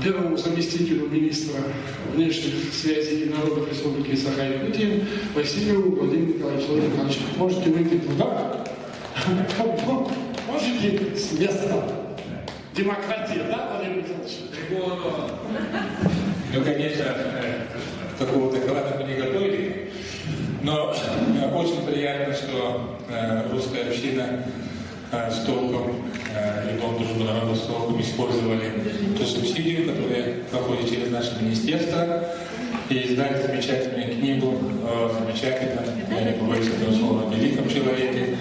первому заместителю министра внешних связей и народов Республики Саха-Якутия Василию Владимиру Николаевичу. Можете выйти туда? Можете с места? Демократия, да, Владимир Николаевич? Ну, конечно, такого доклада мы не готовили, но очень приятно, что русская община с толком и Дом дружбы народов с толком использовали ту субсидию, которая проходит через наше министерство, и издали замечательную книгу о замечательном, я не побоюсь этого слова, великом человеке,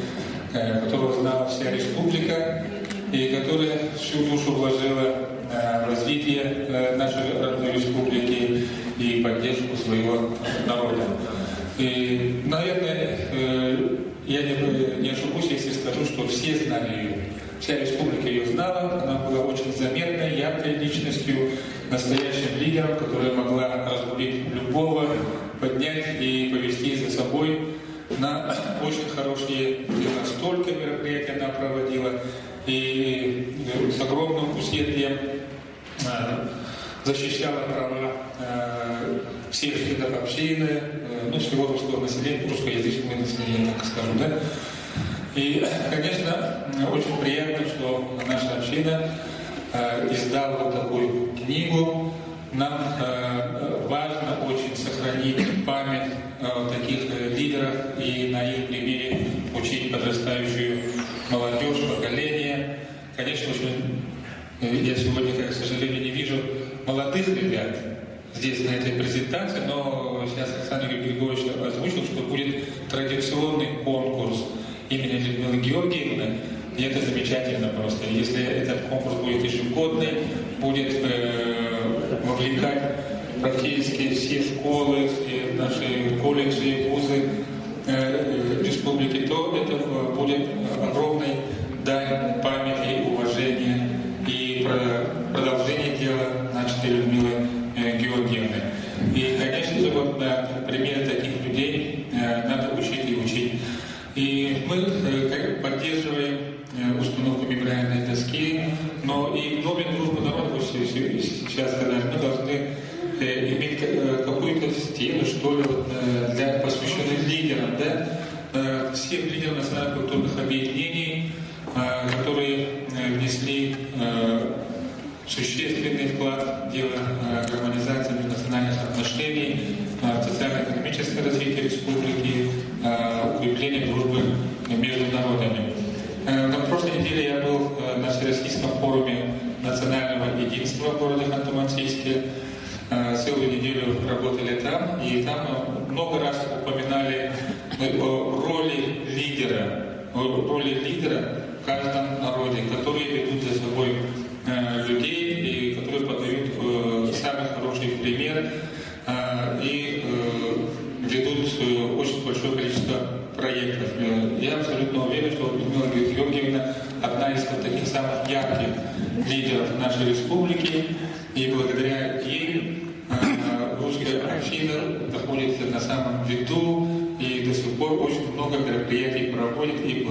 которого знала вся республика, и которая всю душу вложила в развитие нашей родной республики и поддержку своего народа. И, наверное, я не ошибусь, если скажу, что все знали ее. Вся республика ее знала, она была очень заметной, яркой личностью, настоящим лидером, которая могла разбудить любого, поднять и повести за собой на очень хорошие дела. Столько мероприятий она проводила и с огромным усердием защищала права всех членов общины, ну, всего русского населения, русскоязычного населения, так скажу, да. И, конечно, очень приятно, что наша община издала вот такую книгу. Нам важно очень сохранить память о таких лидерах и на их примере учить подрастающую молодежь, поколение. Конечно, я сегодня, к сожалению, не вижу молодых ребят здесь на этой презентации, но сейчас Александр Григорьевич озвучил, что будет традиционный конкурс имени Людмилы Георгиевны, и это замечательно просто. Если этот конкурс будет ежегодный, будет вовлекать практически все школы, все наши колледжи, вузы республики, то это будет огромной дань памяти, уважения и продолжение дела начатой Людмилы Георгиевны. И, конечно же, вот на примере таких людей надо учить и учить. И мы поддерживаем установку мемориальной доски, но и в Доме дружбы народов сейчас, когда мы должны иметь какую-то стену, что ли, для посвященных лидерам, да, всех лидеров национально-культурных объединений, которые внесли существенный вклад в дело гармонизации межнациональных отношений, социально-экономическое развитие республики, укрепление дружбы между народами. На прошлой неделе я был на Всероссийском форуме национального единства в городе Ханты-Мансийске. Целую неделю работали там, и там много раз упоминали о роли лидера в каждом народе, которые ведут за собой людей, и которые подают самый хороший пример и ведут очень большое количество проектов. Я абсолютно уверен, что Людмила Георгиевна одна из таких самых ярких лидеров нашей республики, и благодаря ей русская община находится на самом виду, и до сих пор очень много мероприятий проводит и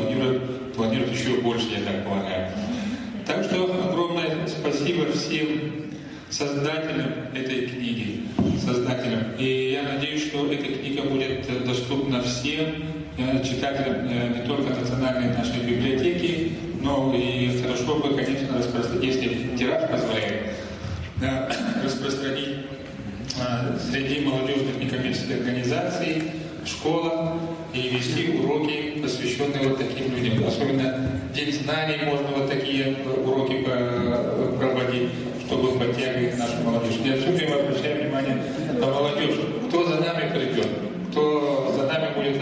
планирует еще больше, я так полагаю. Так что огромное спасибо всем создателям этой книги, И я надеюсь, что эта книга будет доступна всем читателям не только национальной нашей библиотеки, но и хорошо бы, конечно, распространить, если тираж позволяет, распространить среди молодежных некоммерческих организаций, школах и вести уроки, посвященные вот таким людям. Особенно День знаний можно вот такие уроки проводить, чтобы подтягивать нашу молодежь. Я все время обращаю внимание на молодежь. Кто за нами придет, кто за нами будет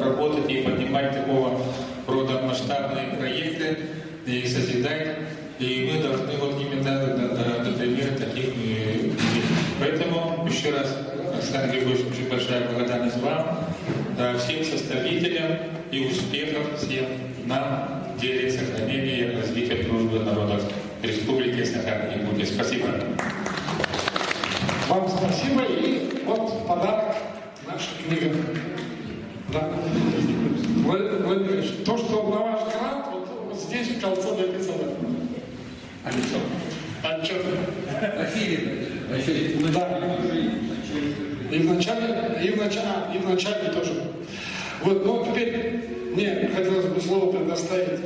работать и поднимать такого рода масштабные проекты и созидать. И мы должны вот именно, например, таких людей. Поэтому еще раз, Александр Григорьевич, очень большая благодарность вам, всем составителям и успехов всем нам в деле сохранения и развития дружбы народов Республики Саха-Якутия. Спасибо. Вам спасибо, и вот подарок наша книга. Да. Владимир Ильич, то, что на ваш грант, вот здесь в конце написано. А что? Василий. Да. И в начале тоже. Вот, но теперь мне хотелось бы слово предоставить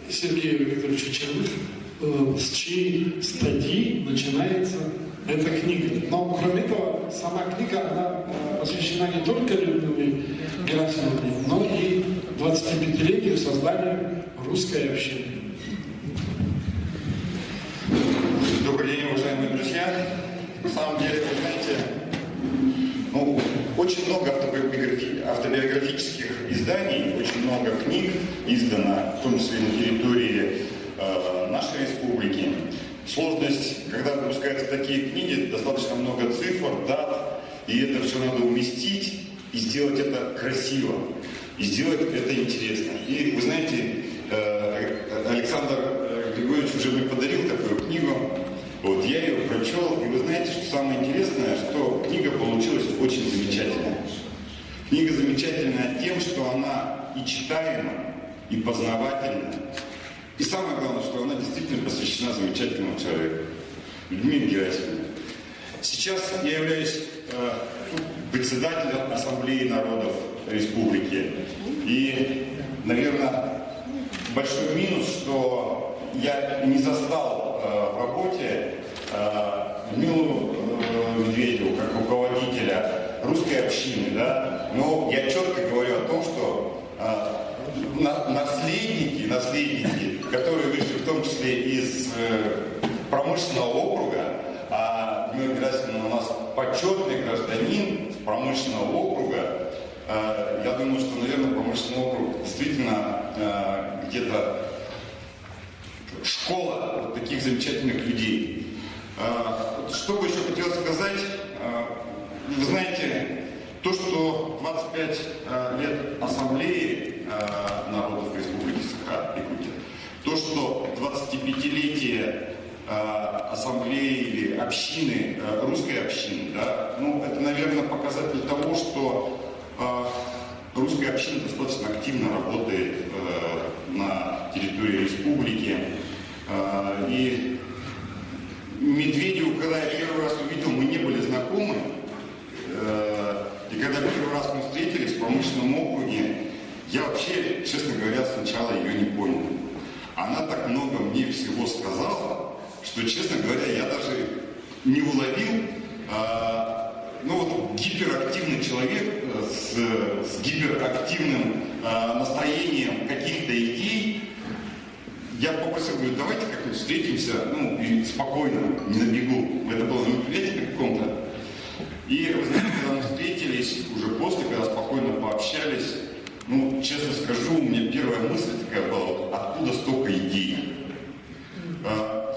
Сергею Викторовичу Черных, с чьей статьи начинается эта книга. Но кроме этого, сама книга, она посвящена не только Людмиле Герасимовне, но и 25-летию создания русской общины. Добрый день, уважаемые друзья. На самом деле, вы знаете, очень много автобиографических изданий, очень много книг издано, в том числе на территории нашей республики. Сложность, когда выпускаются такие книги, достаточно много цифр, дат, и это все надо уместить и сделать это красиво, и сделать это интересно. И вы знаете, Александр Григорьевич уже мне подарил такую книгу. Вот, я ее прочел, и вы знаете, что самое интересное, что книга получилась очень замечательная. Книга замечательная тем, что она и читаема, и познавательна. И самое главное, что она действительно посвящена замечательному человеку, Людмиле Герасимовне. Сейчас я являюсь председателем Ассамблеи народов Республики. И, наверное, большой минус, что я не застал в работе Людмилу Медведеву как руководителя русской общины, да, но я четко говорю о том, что наследники, которые вышли в том числе из промышленного округа, а Людмила Герасимовна у нас почетный гражданин промышленного округа, я думаю, что, наверное, промышленный округ действительно где-то школа вот таких замечательных людей. Что бы еще хотелось сказать, вы знаете, то, что 25 лет Ассамблеи народов Республики Саха-Якутия, то, что 25-летие Ассамблеи или общины, русской общины, да, ну, это, наверное, показатель того, что русская община достаточно активно работает на территории республики. И Медведеву, когда я первый раз увидел, мы не были знакомы. И когда первый раз мы встретились в промышленном округе, я вообще, честно говоря, сначала ее не понял. Она так много мне всего сказала, что, честно говоря, я даже не уловил. Ну вот гиперактивный человек с гиперактивным настроением каких-то идей. Я попросил, говорю, давайте как-нибудь встретимся, ну, и спокойно, не на бегу. Это было на мероприятии каком-то. И, вы знаете, когда мы встретились, уже после, когда спокойно пообщались, ну, честно скажу, у меня первая мысль такая была, вот, откуда столько идей?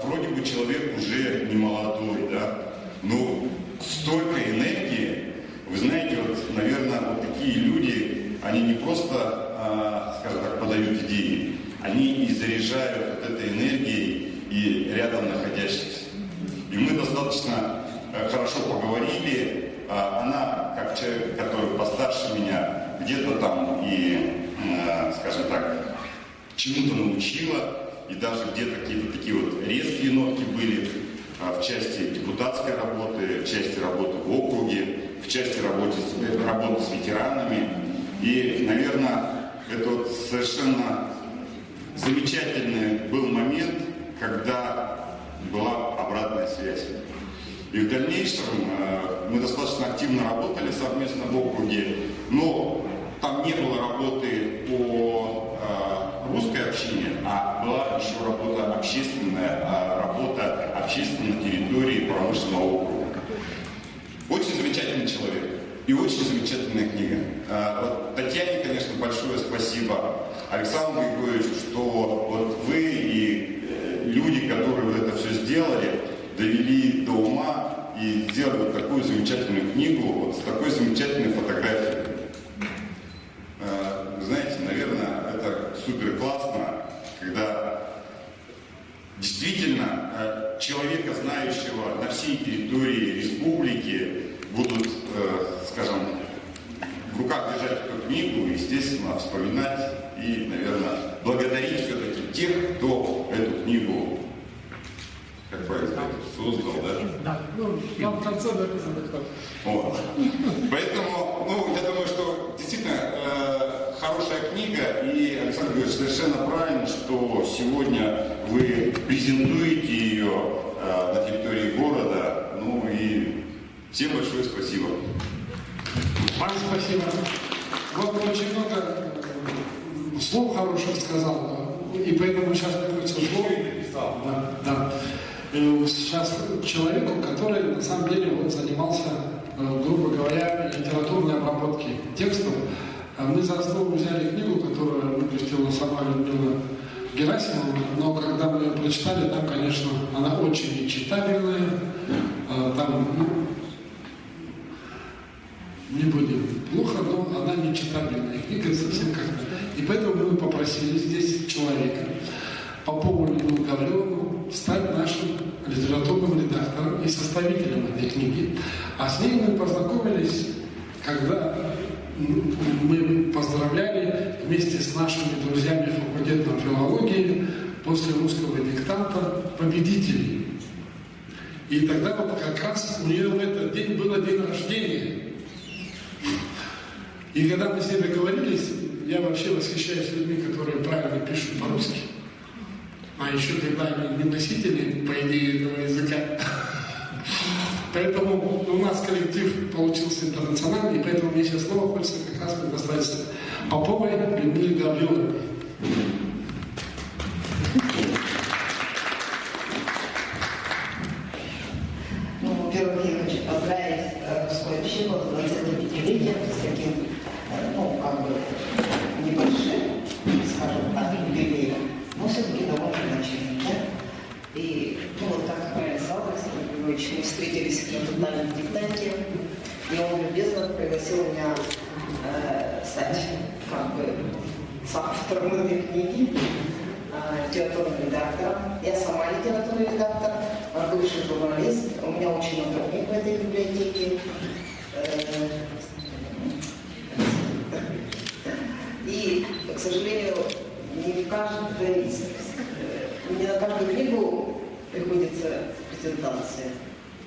Вроде бы человек уже не молодой, да, но столько энергии, вы знаете, вот, наверное, вот такие люди, они не просто, скажем так, подают идеи, они и заряжают вот этой энергией и рядом находящихся. И мы достаточно хорошо поговорили. Она, как человек, который постарше меня, где-то там и, скажем так, чему-то научила, и даже где-то какие-то такие вот резкие нотки были в части депутатской работы, в части работы в округе, в части работы с ветеранами. И, наверное, это вот совершенно замечательный был момент, когда была обратная связь. И в дальнейшем мы достаточно активно работали совместно в округе, но там не было работы по русской общине, а была еще работа общественная, на территории промышленного округа. Очень замечательный человек и очень замечательная книга. Вот Татьяне, конечно, большое спасибо, Александру Григорьевичу, что вот вы и люди, которые вот это все сделали, довели до ума и сделали вот такую замечательную книгу, вот с такой замечательной фотографией. Знаете, наверное, это супер классно, когда действительно человека, знающего на всей территории республики, будут, скажем, в руках держать эту книгу, естественно, вспоминать и, наверное, благодарить все-таки тех, кто эту книгу как правильно сказать, создал, да? Да, ну, там в конце написано кто. Вот. Поэтому, ну, я думаю, что действительно хорошая книга, и Александр Григорьевич совершенно правильно, что сегодня вы презентуете ее на территории города. Ну и всем большое спасибо. Вам спасибо. Вот очень много слов хороших сказал, и поэтому сейчас приходится слово. Да, да. Сейчас человеку, который на самом деле вот занимался, грубо говоря, литературной обработкой текстов. Мы за основу взяли книгу, которую выпустила сама Людмила Герасимова, но когда мы ее прочитали, там, конечно, она очень нечитабельная, там, не будем плохо, но она нечитабельная книга совсем как-то. И поэтому мы попросили здесь человека, Попову Людмилу Гавриловну, стать нашим литературным редактором и составителем этой книги. А с ней мы познакомились, когда мы поздравляли вместе с нашими друзьями факультетом филологии после русского диктанта победителей. И тогда вот как раз у нее в этот день было день рождения. И когда мы с ней договорились, я вообще восхищаюсь людьми, которые правильно пишут по-русски. А еще когда они не носители, по идее, этого языка. Поэтому у нас коллектив получился интернациональный, и поэтому мне сейчас слово хочется как раз предоставить Поповой Людмиле Гавриловне. Ну, во-первых, я хочу поздравить свою общину с 25-летием, с таким, ну, как бы, небольшим, скажем так, юбилеем, но все-таки довольно значимым, да? И, ну, вот как правильно сказал Александр Григорьевич, мы встретились на тотальном диктанте, и он любезно пригласил меня стать, как бы, соавтором этой книги, литературным редактором. Я сама литературный редактор, бывший журналист. У меня очень много книг в этой библиотеке. И, к сожалению, не на каждую книгу приходится презентация.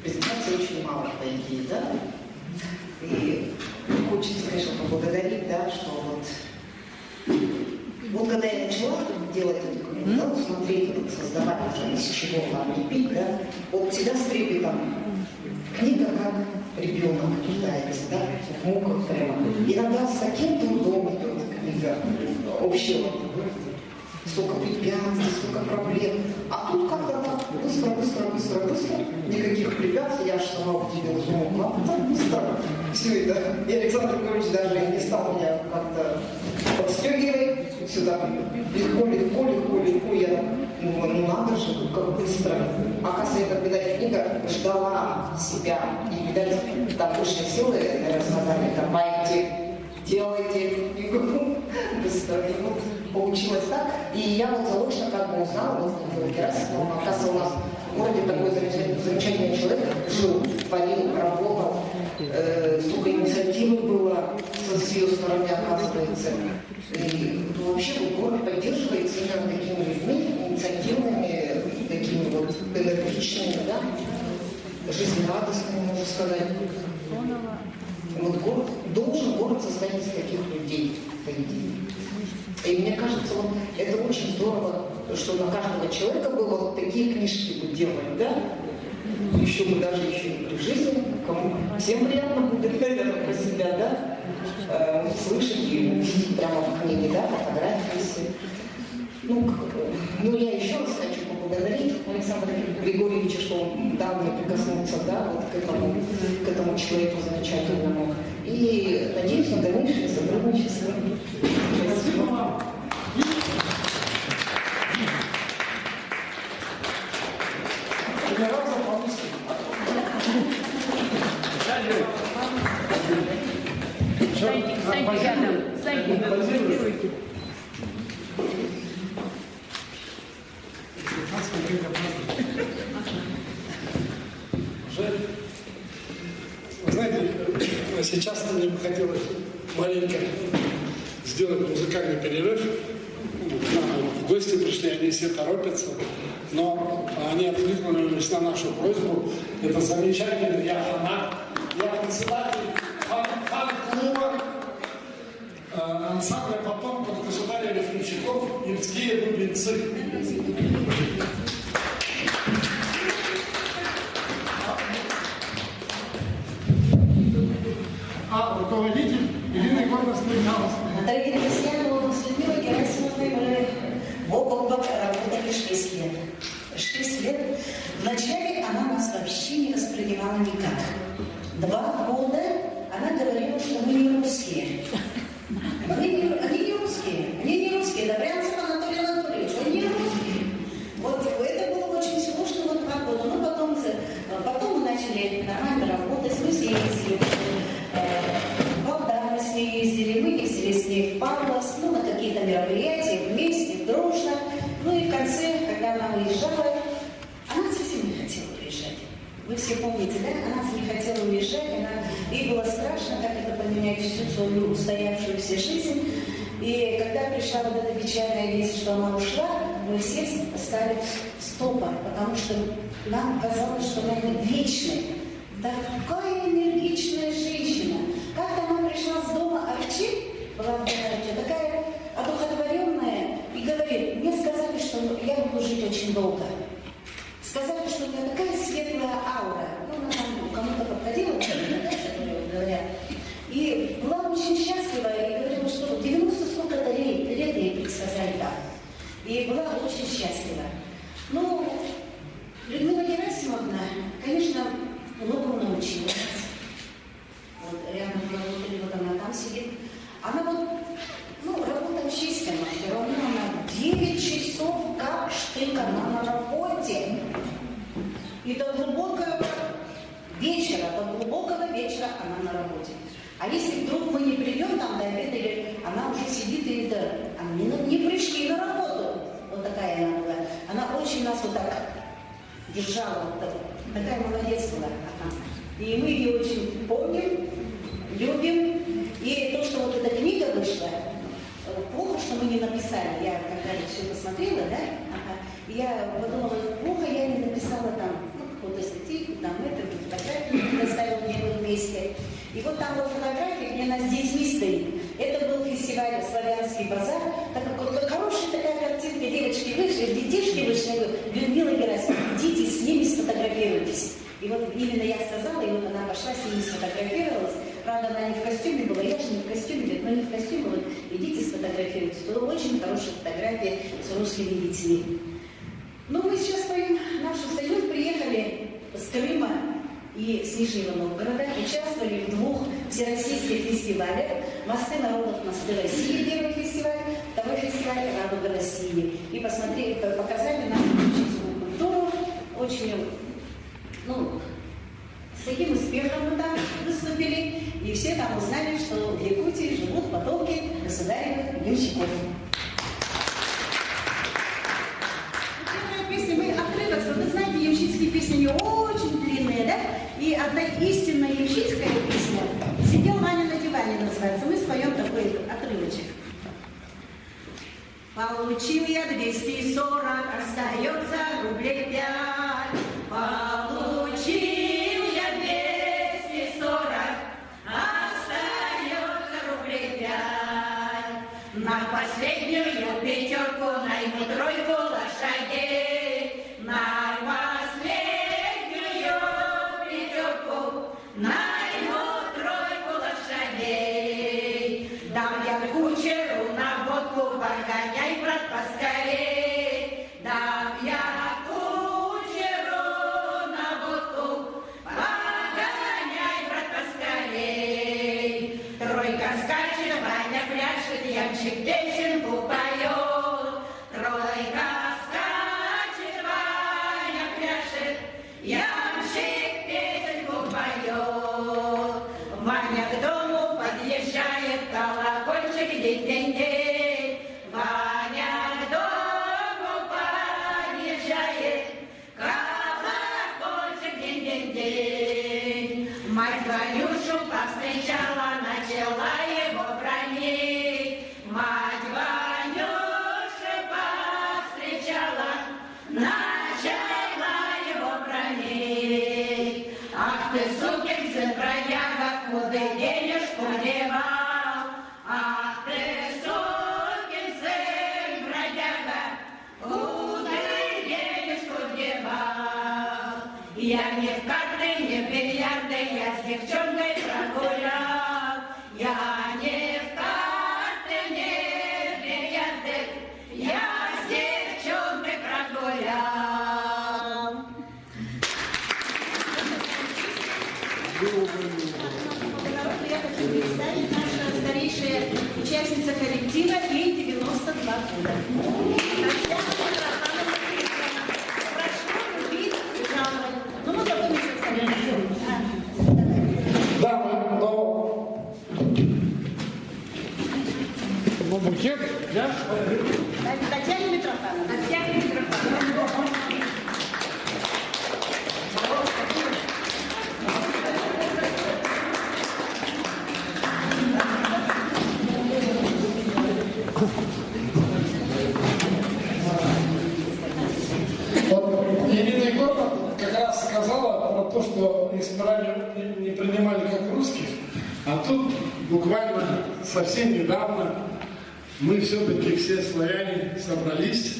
Презентации очень мало, по идее, да? И хочется, конечно, поблагодарить, да, что вот когда я начала делать эту книгу, да, смотреть, вот, создавать уже из чего нам лепить, да, вот всегда с трепетом. Книга как ребенок читается, да, в муках прямо. Иногда с таким трудом идет книга общего. Столько препятствий, столько проблем. А тут как-то так быстро. Никаких препятствий, я же сама удивилась, как так быстро все это. И Александр Григорьевич даже не стал меня как-то подстегивать сюда. Легко. Я думаю, ну надо же, как быстро. Оказывается, когда книга ждала себя. И, видать, там высшие силы рассказали, давайте, делайте книгу быстро. И вот получилось так. И я вот заочно как бы узнала, вот Людмила Герасимова, оказывается, у нас в городе такой замечательный человек жил, творил, работал, столько инициативы было с ее стороны, оказывается. И вообще город поддерживается именно такими людьми, инициативными, такими вот энергичными, да, жизнерадостными, можно сказать. Вот город состоит из таких людей, по идее. И мне кажется, вот это очень здорово, что на каждого человека было вот такие книжки вот делать, да? Еще бы даже еще и при жизни, кому всем приятно будет, наверное, про себя, да? Слышать и увидеть прямо в книге, да, фотографии все. Ну, я еще раз хочу поблагодарить Александра Григорьевича, что он дал мне прикоснуться, да, вот к этому человеку замечательному. И надеюсь на дальнейшее сотрудничество. Спасибо. Встаньте рядом, встаньте. Вы знаете, сейчас мне бы хотелось маленько сделать музыкальный перерыв. гости пришли, они все торопятся, но они откликнулись на нашу просьбу. Это замечательно. Я председатель фан-клуба ансамбля потомков государя-лесовщиков «Ильские бубенцы». Руководитель Ирина Егоровна Смирнова. Дорогие друзья, мы с Людмилой Герасимовной мы бок о бок работали 6 лет. 6 лет. Вначале она нас вообще не воспринимала никак. 2 года она говорила, что мы не русские. Они не русские. Добрянцев Анатолий Анатольевич, он не русский. Вот это было очень сложно, вот 2 года. Но потом мы начали нормально работать, мы с ней ездили. Когда мы с ней ездили, мы ездили с ней в Павловск, на какие-то мероприятия, вместе, дружно. Ну и в конце, когда она уезжала, она совсем не хотела уезжать. Вы все помните, да? Она не хотела уезжать, ей было страшно, как это поменять всю свою устоявшуюся жизнь. И когда пришла вот эта печальная весть, что она ушла, мы все стали в стопор, потому что нам казалось, что она вечная. Такая энергичная женщина. Как она пришла с дома Арчи, была в Арчи, такая одухотворенная, и говорит, мне сказали, что я буду жить очень долго. Сказали, что у меня такая светлая аура. Ну, она там кому-то подходила, говорят. И была очень счастлива, и говорила, что 90 сколько-то лет ей предсказали так. И была очень счастлива. Ну, Людмила Герасимовна, конечно, многому научила нас. Вот рядом работали, вот она там сидит. Она вот, работа чистая, все равно она 9 часов как штык, она на работе. И до глубокого вечера она на работе. А если вдруг мы не придем там до обеда, или она уже сидит и они не пришли на работу. Вот такая она была. Она очень нас вот так держала, вот так. Такая молодец была она. И мы ее очень помним, любим. И то, что вот эта книга вышла, плохо, что мы не написали. Я когда все посмотрела, да? И я подумала, плохо я не написала там какую-то статью, там фотографию доставила мне в вместе. И вот там вот фотография, где она с детьми стоит. Это был фестиваль «Славянский базар». Хорошая такая картинка. Девочки вышли, детишки вышли. Людмила Герасимовна, идите с ними сфотографируйтесь. И вот именно я сказала, и вот она пошла с ними сфотографировалась. Правда, она не в костюме была, я же не в костюме, говорит, но не в костюме, вот идите сфотографируйтесь. Это очень хорошая фотография с русскими детьми. Ну, мы сейчас поем нашу союз, приехали с Крыма и с Нижнего Новгорода, участвовали в 2 всероссийских фестивалях. «Мосты народов, мосты России» первый фестиваль, второй фестиваль «Радуга России». И посмотрели, показали нашу политическую культуру, очень, с таким успехом мы там выступили, и все там узнали, что в Якутии живут потомки государевых ямщиков. Вы знаете, ямщицкие песни не очень длинные, да? И одна истинная ямщицкая песня «Сидел Ваня на диване» называется. Мы споем такой отрывочек. Получил я 240, остается рублей 5. Получил я 240, остается рублей 5. На последнюю пятерку найму 3 лошадей. На последнюю пятерку найму 3 лошадей. Дам я кучеру на водку, погоняй, брат, поскорей. Дам я кучеру Я не в карты, не в бильярды, я с девчонкой прогулял. Я не в карты, не в бильярды, я с девчонкой прогулял. Я хочу представить наша старейшая участница коллектива, ей 92 года. Татьяна Митрофановна Крестьяна. Прошу любить и жаловать. Ну, мы потом еще скажем. Да, но букет, да? Татьяна Митрофановна. Татьяна Митрофановна. Вот Ирина Егоровна как раз сказала про то, что избирали не принимали как русских, а тут буквально совсем недавно мы все-таки все славяне собрались,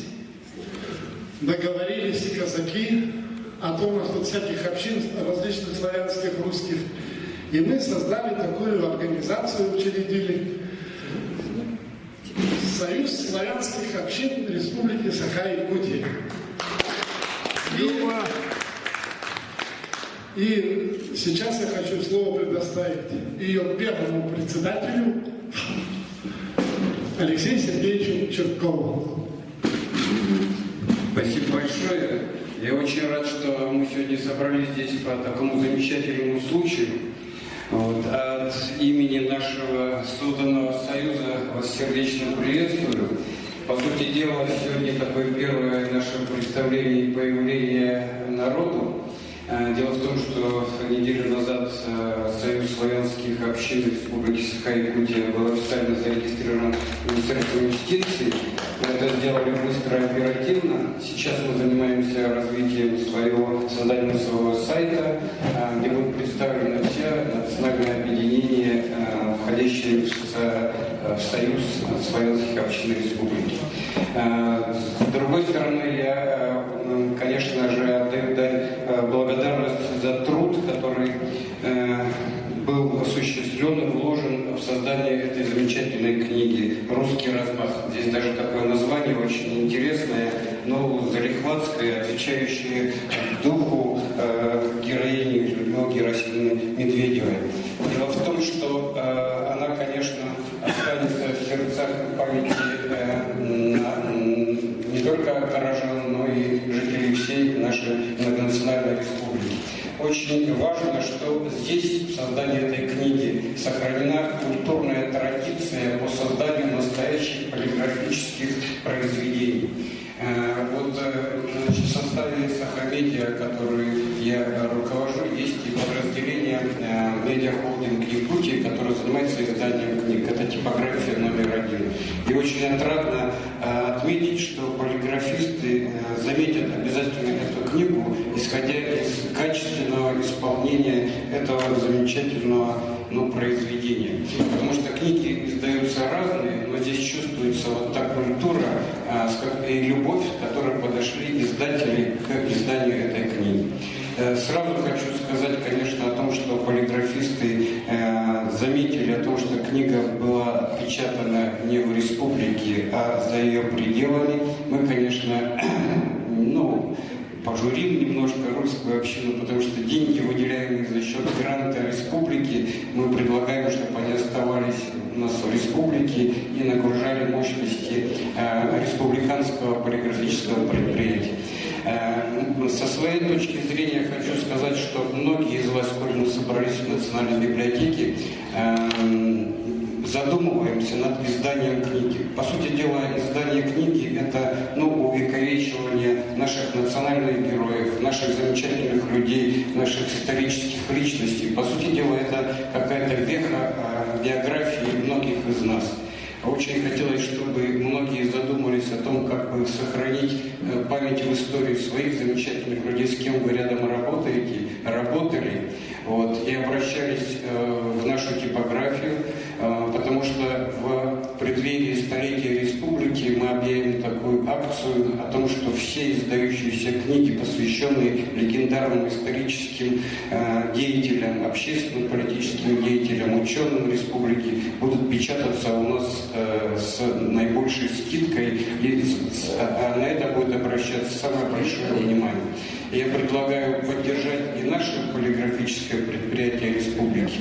договорились и казаки, а то у нас тут всяких общин различных славянских, русских, и мы создали такую организацию, учредили Союз славянских общин Республики Саха-Якутия. И сейчас я хочу слово предоставить ее первому председателю Алексею Сергеевичу Черткову. Спасибо большое. Я очень рад, что мы сегодня собрались здесь по такому замечательному случаю. Вот. От имени нашего созданного союза вас сердечно приветствую. По сути дела, сегодня такое первое наше представление и появление народу. Дело в том, что неделю назад Союз славянских общин Республики Саха-Якутия был официально зарегистрирован в Министерстве юстиции. Мы это сделали быстро и оперативно. Сейчас мы занимаемся развитием созданием своего сайта, где будут представлены все национальные объединения, входящие в Союз славянских общин Республики. С другой стороны, я, конечно же, отдаю благодарность за труд, который был осуществлен и вложен в создание этой замечательной книги «Русский размах». Здесь даже такое название очень интересное, но залихватское, отвечающее духу героини Людмилы Герасимовны Медведевой. Дело в том, что она, конечно, останется в сердцах и памяти не только горожан, но и жителей всей нашей многонациональной республики. Очень важно, что здесь, в создании этой книги, сохранена культурная традиция по созданию настоящих полиграфических произведений. Вот, значит, в составе Сахамедиа, который я руковожу, есть и подразделение медиахолдинг Якутии, которое занимается изданием книг. Это типография номер 1. И очень отрадно отметить, что полиграфисты заметят обязательно эту книгу, исходя из качественного исполнения этого замечательного произведения. Потому что книги издаются разные, но здесь чувствуется вот та культура и любовь, с которой подошли издатели к изданию этой книги. Сразу хочу сказать, конечно, о том, что полиграфисты заметили о том, что книга была отпечатана не в республике, а за ее пределами. Мы, конечно, пожурим немножко русскую общину, потому что деньги, выделяемые за счет гранта республики, мы предлагаем, чтобы они оставались у нас в республике и нагружали мощности республиканского полиграфического предприятия. Со своей точки зрения хочу сказать, что многие из вас, коль мы собрались в Национальной библиотеке, задумываемся над изданием книги. По сути дела, издание книги – это увековечивание наших национальных героев, наших замечательных людей, наших исторических личностей. По сути дела, это какая-то веха биографии многих из нас. Очень хотелось, чтобы многие задумались о том, как бы сохранить память в истории своих замечательных людей, с кем вы рядом работаете, работали, и обращались в нашу типографию, потому что в преддверии столетия республики мы объявим такую акцию о том, что все издающиеся книги, посвященные легендарным историческим деятелям, общественным политическим деятелям, ученым республики, будут печататься у нас с наибольшей скидкой, и на это будет обращаться самое большое внимание. Я предлагаю поддержать и наше полиграфическое предприятие республики.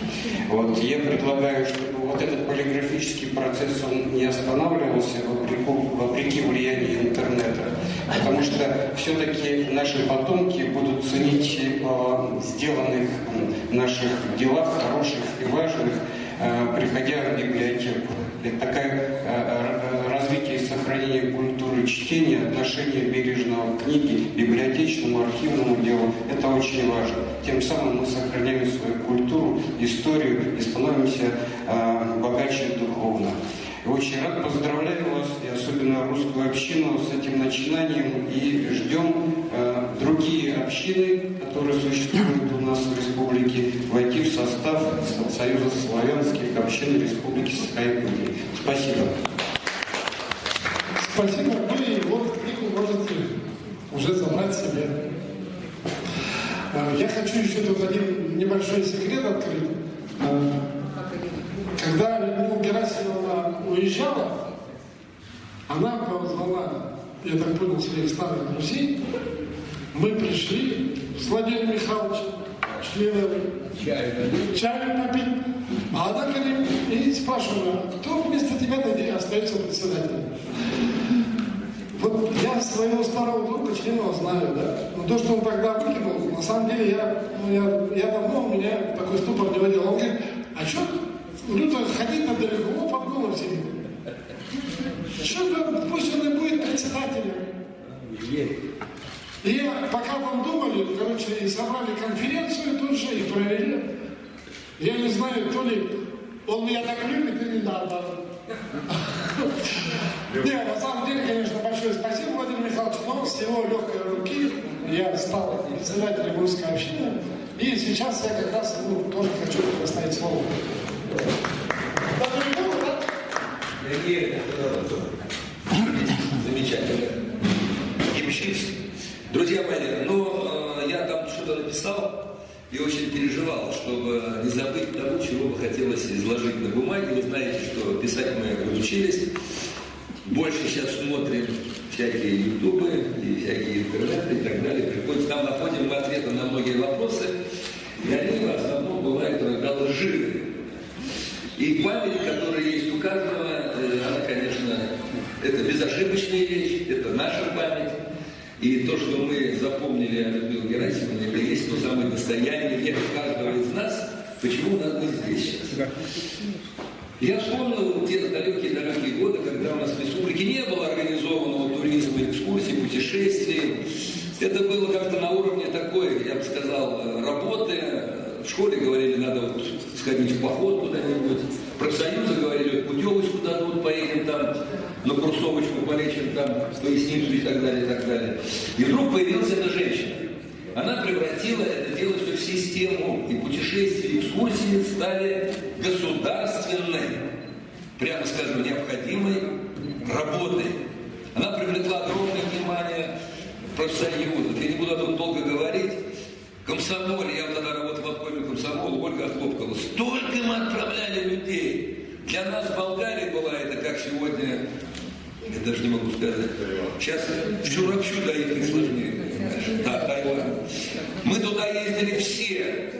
Вот. Я предлагаю, чтобы вот этот полиграфический процесс он не останавливался вопреки влиянию интернета. Потому что все-таки наши потомки будут ценить сделанных наших делах, хороших и важных, приходя в библиотеку. Это такое развитие и сохранение культуры чтения, отношения бережного к книге, библиотечному, архивному делу. Это очень важно. Тем самым мы сохраняем свою культуру, историю и становимся богаче духовно. И очень рад, поздравляю вас, и особенно русскую общину, с этим начинанием. И ждем другие общины, которые существуют у нас в республике, войти в состав Союза славянских общин Республики Саха-Якутия. Спасибо. Спасибо. Ну и вот книгу можете уже забрать себе. Я хочу еще тут один небольшой секрет открыть. Когда Людмила Герасимовна уезжала, она позвала, я так понял, своих старых друзей. Мы пришли с Владимиром Михайловичем, чаю попить. А она говорит, и спрашивала, кто вместо тебя остается председателем? Вот я своего старого друга Членова знаю, да. Но то, что он тогда выкинул, на самом деле я давно, у меня такой ступор не водил. Он говорит, а что Люта ходить надо далеко, под голову себе. Что-то, пусть он и будет председателем. И пока там думали, короче, и собрали конференцию тут же, и провели. Я не знаю, то ли он меня так любит, или надо. Не, на самом деле, конечно, большое спасибо, Владимир Михайлович, но с его легкой руки я стал председателем русской общины, и сейчас я как раз тоже хочу предоставить слово. Замечательно. Ямщиц. Друзья мои, я там что-то написал и очень переживал, чтобы не забыть того, чего бы хотелось изложить на бумаге. Вы знаете, что писать мы разучились. Больше сейчас смотрим всякие ютубы и всякие интернеты и так далее. Приходится, там находим ответы на многие вопросы, и они в основном бывают иногда лживые. И память, которая есть у каждого, она, конечно, это безошибочная вещь, это наша память. И то, что мы запомнили о Людмиле Герасимовне, это есть то самое достояние века каждого из нас, почему нас мы здесь сейчас. Я вспомнил те далекие-далекие годы, когда у нас в республике не было организованного туризма, экскурсий, путешествий. Это было как-то на уровне такой, я бы сказал, работы. В школе говорили, надо вот сходить в поход куда-нибудь. Профсоюзы говорили, путевочку дадут, поедем там на курсовочку, полечим там поясницу и так далее, и так далее. И вдруг появилась эта женщина. Она превратила это дело в систему, и путешествия, и экскурсии стали государственной, прямо скажем, необходимой работой. Она привлекла огромное внимание профсоюзов. Я не буду о том долго говорить. Комсомоле, я тогда работал в обкоме комсомола, Ольга Хлопкова. Столько мы отправляли людей. Для нас в Болгарии была это, как сегодня, я даже не могу сказать. Сейчас в Чурапчу доехать сложнее. Да, Тайвань. Мы туда ездили все.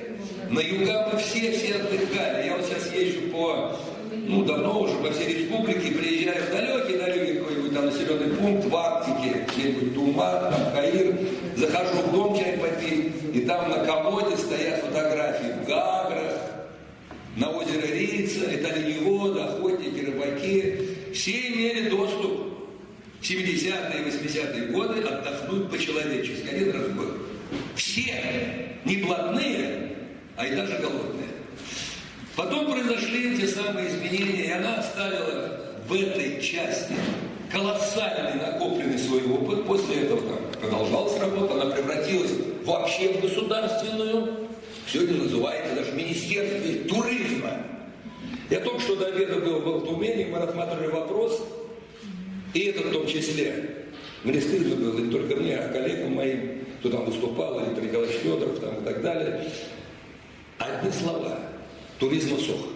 На юга мы все отдыхали. Я вот сейчас езжу давно уже по всей республике, приезжаю в далекий какой-нибудь там населенный пункт в Арктике, где-нибудь Туман, там Каир, захожу в дом чай попить, и там на комоде стоят фотографии в Гаграх, на озеро Рица, это оленеводы, охотники, рыбаки. Все имели доступ в 70-е и 80-е годы отдохнуть по-человечески, один раз в год. Все, не блатные, а и даже голодные. Потом произошли те самые изменения, и она оставила в этой части колоссальный накопленный свой опыт. После этого там продолжалась работа, она превратилась вообще в государственную, сегодня называется даже Министерство туризма. Я только что до обеда был в Алтумене, мы рассматривали вопрос, и это в том числе. Мне стыдно было, не только мне, а коллегам моим, кто там выступал, Виктор Николаевич Федоров там, и так далее. Одни слова. Туризм сох.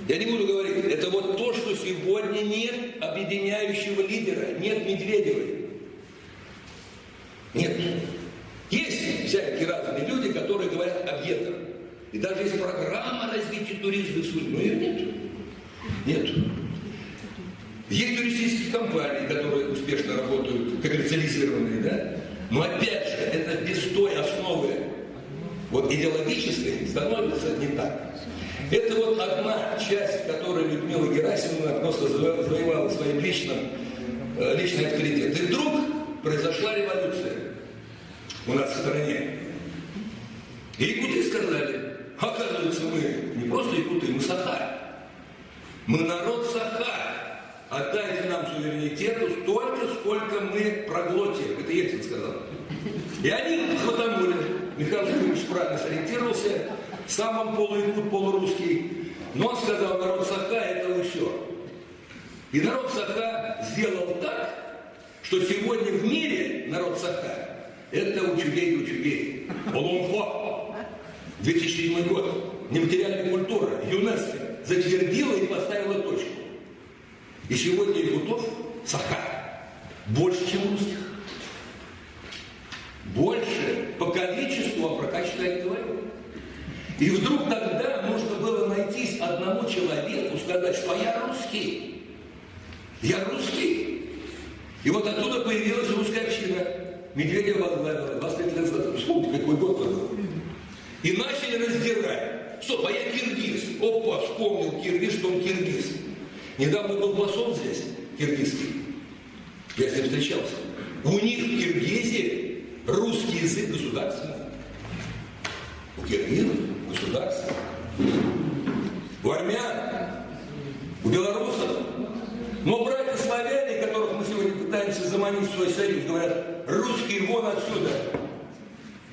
Я не буду говорить, это вот то, что сегодня нет объединяющего лидера, нет Медведевой. Нет. Есть всякие разные люди, которые говорят об этом. И даже есть программа развития туризма, но ее нет. Нет. Есть туристические компании, которые успешно работают, коммерциализированные, да? Но опять же, это без той основы вот идеологической становится не так. Это вот одна часть, которую Людмила Герасимовна просто завоевала своим личный авторитет. И вдруг произошла революция у нас в стране. И якуты сказали, оказывается, мы не просто якуты, мы Саха. Мы народ Саха. Отдайте нам суверенитету столько, сколько мы проглотим. Это Ельцин сказал. И они хватанули. Михаил Ефимович правильно сориентировался. Сам он полуякут, полурусский. Но он сказал, народ Саха это еще. И народ Саха сделал так, что сегодня в мире народ Саха это учугей. Олонхо. 2007 год. Нематериальная культура. ЮНЕСКО затвердила и поставила точку. И сегодня якутов Саха больше, чем русских. Больше по количеству, а про качество я не говорю. И вдруг тогда нужно было найтись одному человеку, сказать, что я русский. Я русский. И вот оттуда появилась русская община. Медведев возглавила 25 лет назад. Вспомните, какой год был. И начали раздирать. Стоп, а я киргиз. Опа, вспомнил киргиз, что он киргиз. Недавно был посол здесь, киргизский. Я с ним встречался. У них в Киргизии русский язык государственный. У киргизов государственный. У армян, у белорусов. Но братья-славяне, которых мы сегодня пытаемся заманить в свой союз, говорят, русские вон отсюда.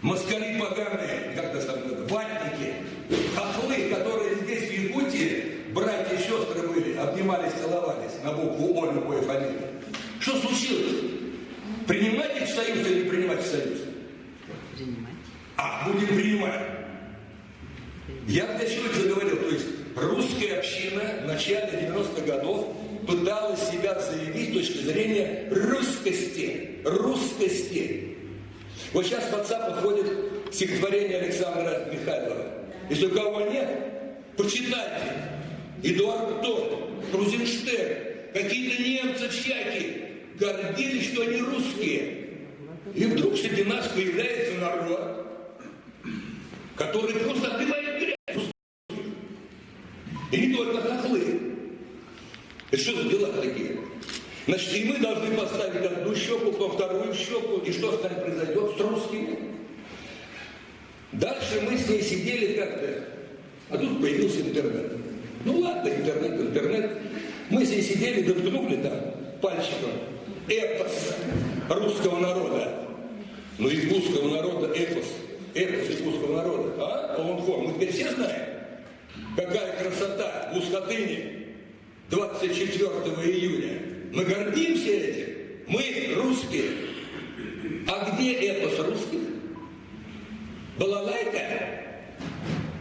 Москали поганые, как это там, ватники, хохлы, которые здесь, в Якутии, братья и сестры были, обнимались, целовались на букву О любой фамилии. Что случилось? Принимать их в союз или не принимать в союз? Будем принимать. Я для чего это заговорил? То есть русская община в начале 90-х годов пыталась себя заявить с точки зрения русскости. Русскости. Вот сейчас в WhatsApp ходит стихотворение Александра Михайлова. Если у кого нет, почитайте. Эдуард Тот, Крузенштерн, какие-то немцы всякие гордились, что они русские. И вдруг среди нас появляется народ, который просто отбивает грязь. И не только хохлы. Это что за дела такие? Значит, и мы должны поставить одну щеку, потом вторую щеку, и что с нами произойдет с русскими? Дальше мы с ней сидели как-то, а тут появился интернет. Ну ладно, интернет. Мы с ней сидели, доткнули там пальчиком эпос русского народа. Ну из русского народа эпос из русского народа. Мы теперь все знаем, какая красота в Ускотыне 24 июня. Мы гордимся этим. Мы русские. А где эпос русских? Балалайка?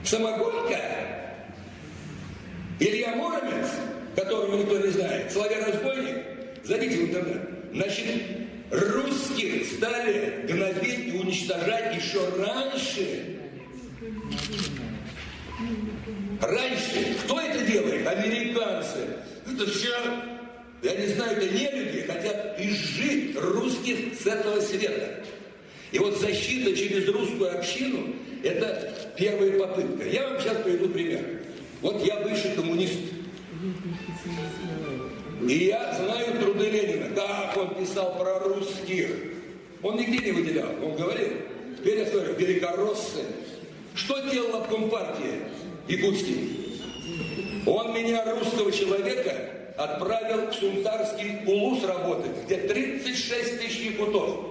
Самогонка? Илья Муромец, которого никто не знает, Соловей-разбойник? Зайдите в интернет. Значит, русских стали гнобить и уничтожать еще раньше. Раньше. Кто это делает? Американцы. Это все, я не знаю, это не люди, хотят изжить русских с этого света. И вот защита через русскую общину – это первая попытка. Я вам сейчас приведу пример. Вот я бывший коммунист. И я знаю труды Ленина, как он писал про русских. Он нигде не выделял, он говорил. Теперь я смотрю, великороссы. Что делал обком партии якутский? Он меня, русского человека, отправил в Сунтарский улус работать, где 36 тысяч якутов.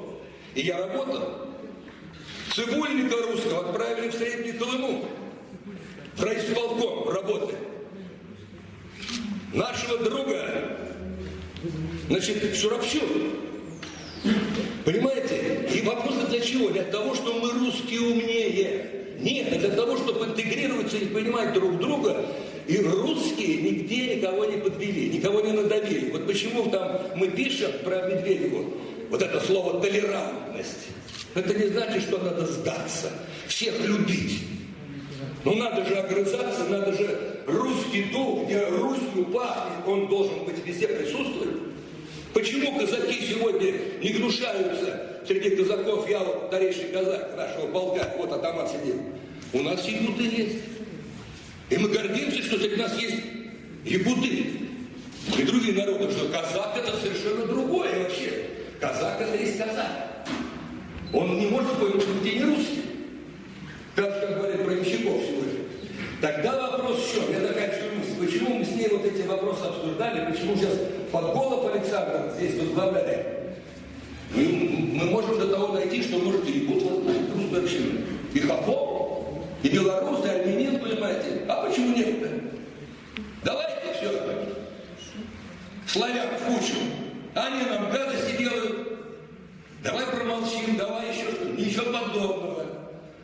И я работал. Цибульника русского отправили в Среднюю Колыму. в райисполком работать. Нашего друга, значит, Шурапчук. Понимаете? И вопрос для чего? Для того, что мы русские умнее. Нет, это для того, чтобы интегрироваться и понимать друг друга. И русские нигде никого не подвели, никого не надавили. Вот почему там мы пишем про Медведеву вот это слово толерантность. Это не значит, что надо сдаться, всех любить. Но надо же огрызаться, надо же русский дух, где Русью пахнет, он должен быть везде присутствовать. Почему казаки сегодня не гнушаются среди казаков? Я вот старейший казак нашего полка, вот атаман сидит. У нас якуты есть. И мы гордимся, что среди нас есть якуты. И другие народы, что казак это совершенно другое вообще. Казак это есть казак. Он не может быть не русский. Так же, как говорят про ямщиков сегодня. Тогда вопрос в чем? Я заканчиваю мысль. Почему мы с ней вот эти вопросы обсуждали? Почему сейчас Подголов Александр здесь возглавляет? Мы можем до того дойти, что может и якут возглавить русскую общину. И хохол, и белорус, и армянин, понимаете? А почему нет-то? Давайте все. Славян в кучу. Они нам гадости делают. Давай промолчим, давай еще что-то. Ничего подобного.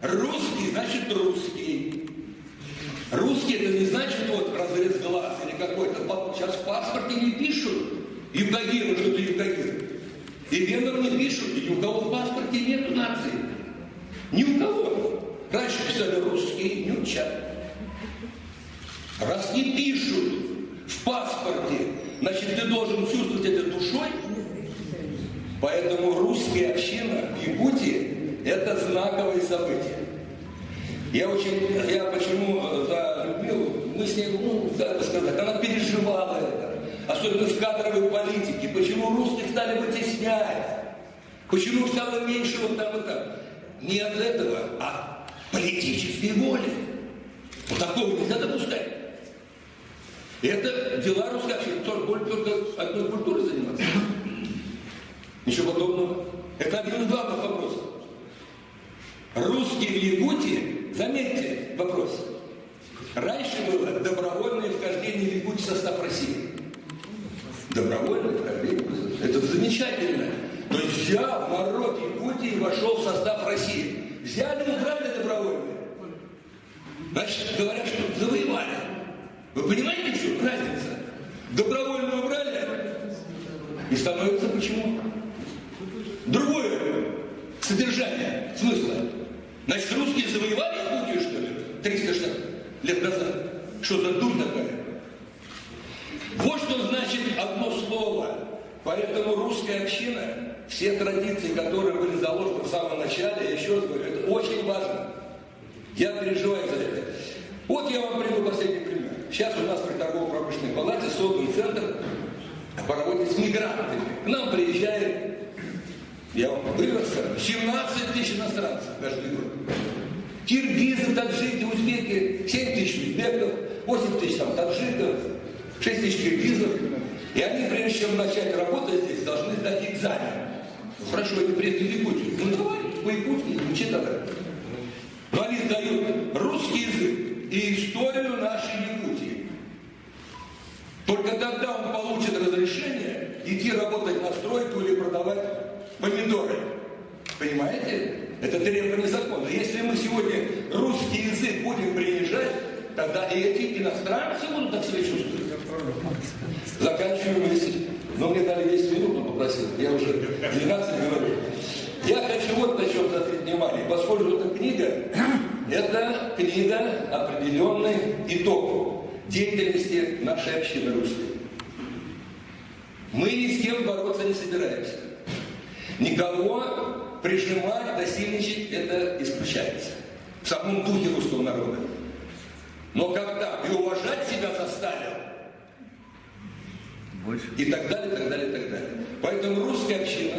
Русский значит русский. Русский это не значит вот разрез глаз или какой-то. Сейчас в паспорте не пишут Евгагин, что ты Евгагин. И венгры не пишут, и ни у кого в паспорте нету нации. Ни у кого. Раньше писали русские, нюча. Раз не пишут в паспорте, значит ты должен чувствовать это душой. Поэтому русская община в Якутии это знаковое событие. Я почему за Людмилу, мы с ней, как бы сказать, она переживала это. Особенно в кадровой политике. Почему русских стали вытеснять? Почему стало меньше вот там и там? Не от этого, а политической воли. Вот такого нельзя допускать. Это дела русской общины. Только одной культурой заниматься. Ничего подобного. Это один из главных вопросов. Русские в Якутии, заметьте вопрос. Раньше было добровольное вхождение в Якутию в состав России. Добровольное вхождение. Это замечательно. То есть взял народ Якутии и вошел в состав России. Взяли, убрали добровольное. Значит, говорят, что завоевали. Вы понимаете, что разница? Добровольно убрали и становится почему? Другое содержание, смысла. Значит, русские завоевали Якутию, что ли? 360 лет назад. Что за дурь такая? Вот что значит одно слово. Поэтому русская община, все традиции, которые были заложены в самом начале, я еще раз говорю, это очень важно. Я переживаю за это. Вот я вам приведу последний пример. Сейчас у нас при торгово-промышленной палате создан центр по работе с мигрантами. К нам приезжает, я вам вывод скажу, 17 тысяч иностранцев каждый год. Киргизы, таджики, узбеки, 7 тысяч узбеков, 8 тысяч там таджиков, 6 тысяч киргизов. И они, прежде чем начать работать здесь, должны сдать экзамен. Хорошо, они приехали в Якутию. Ну давай, по-якутски, учи тогда. Но они сдают русский язык и историю нашей Якутии. Только тогда он получит разрешение идти работать на стройку или продавать помидоры. Понимаете? Это требование закона. Если мы сегодня русский язык будем принижать, тогда и эти иностранцы будут так себя чувствовать. Заканчиваю мысль. Но мне дали 10 минут, он попросил. Я уже 12 говорю. Я хочу вот на чем обратить внимание. Поскольку эта книга, это книга определенный итог деятельности нашей общины русской. Мы ни с кем бороться не собираемся. Никого прижимать, насильничать, это исключается. В самом духе русского народа. Но когда и уважать себя заставил, и так далее, так далее, так далее. Поэтому русская община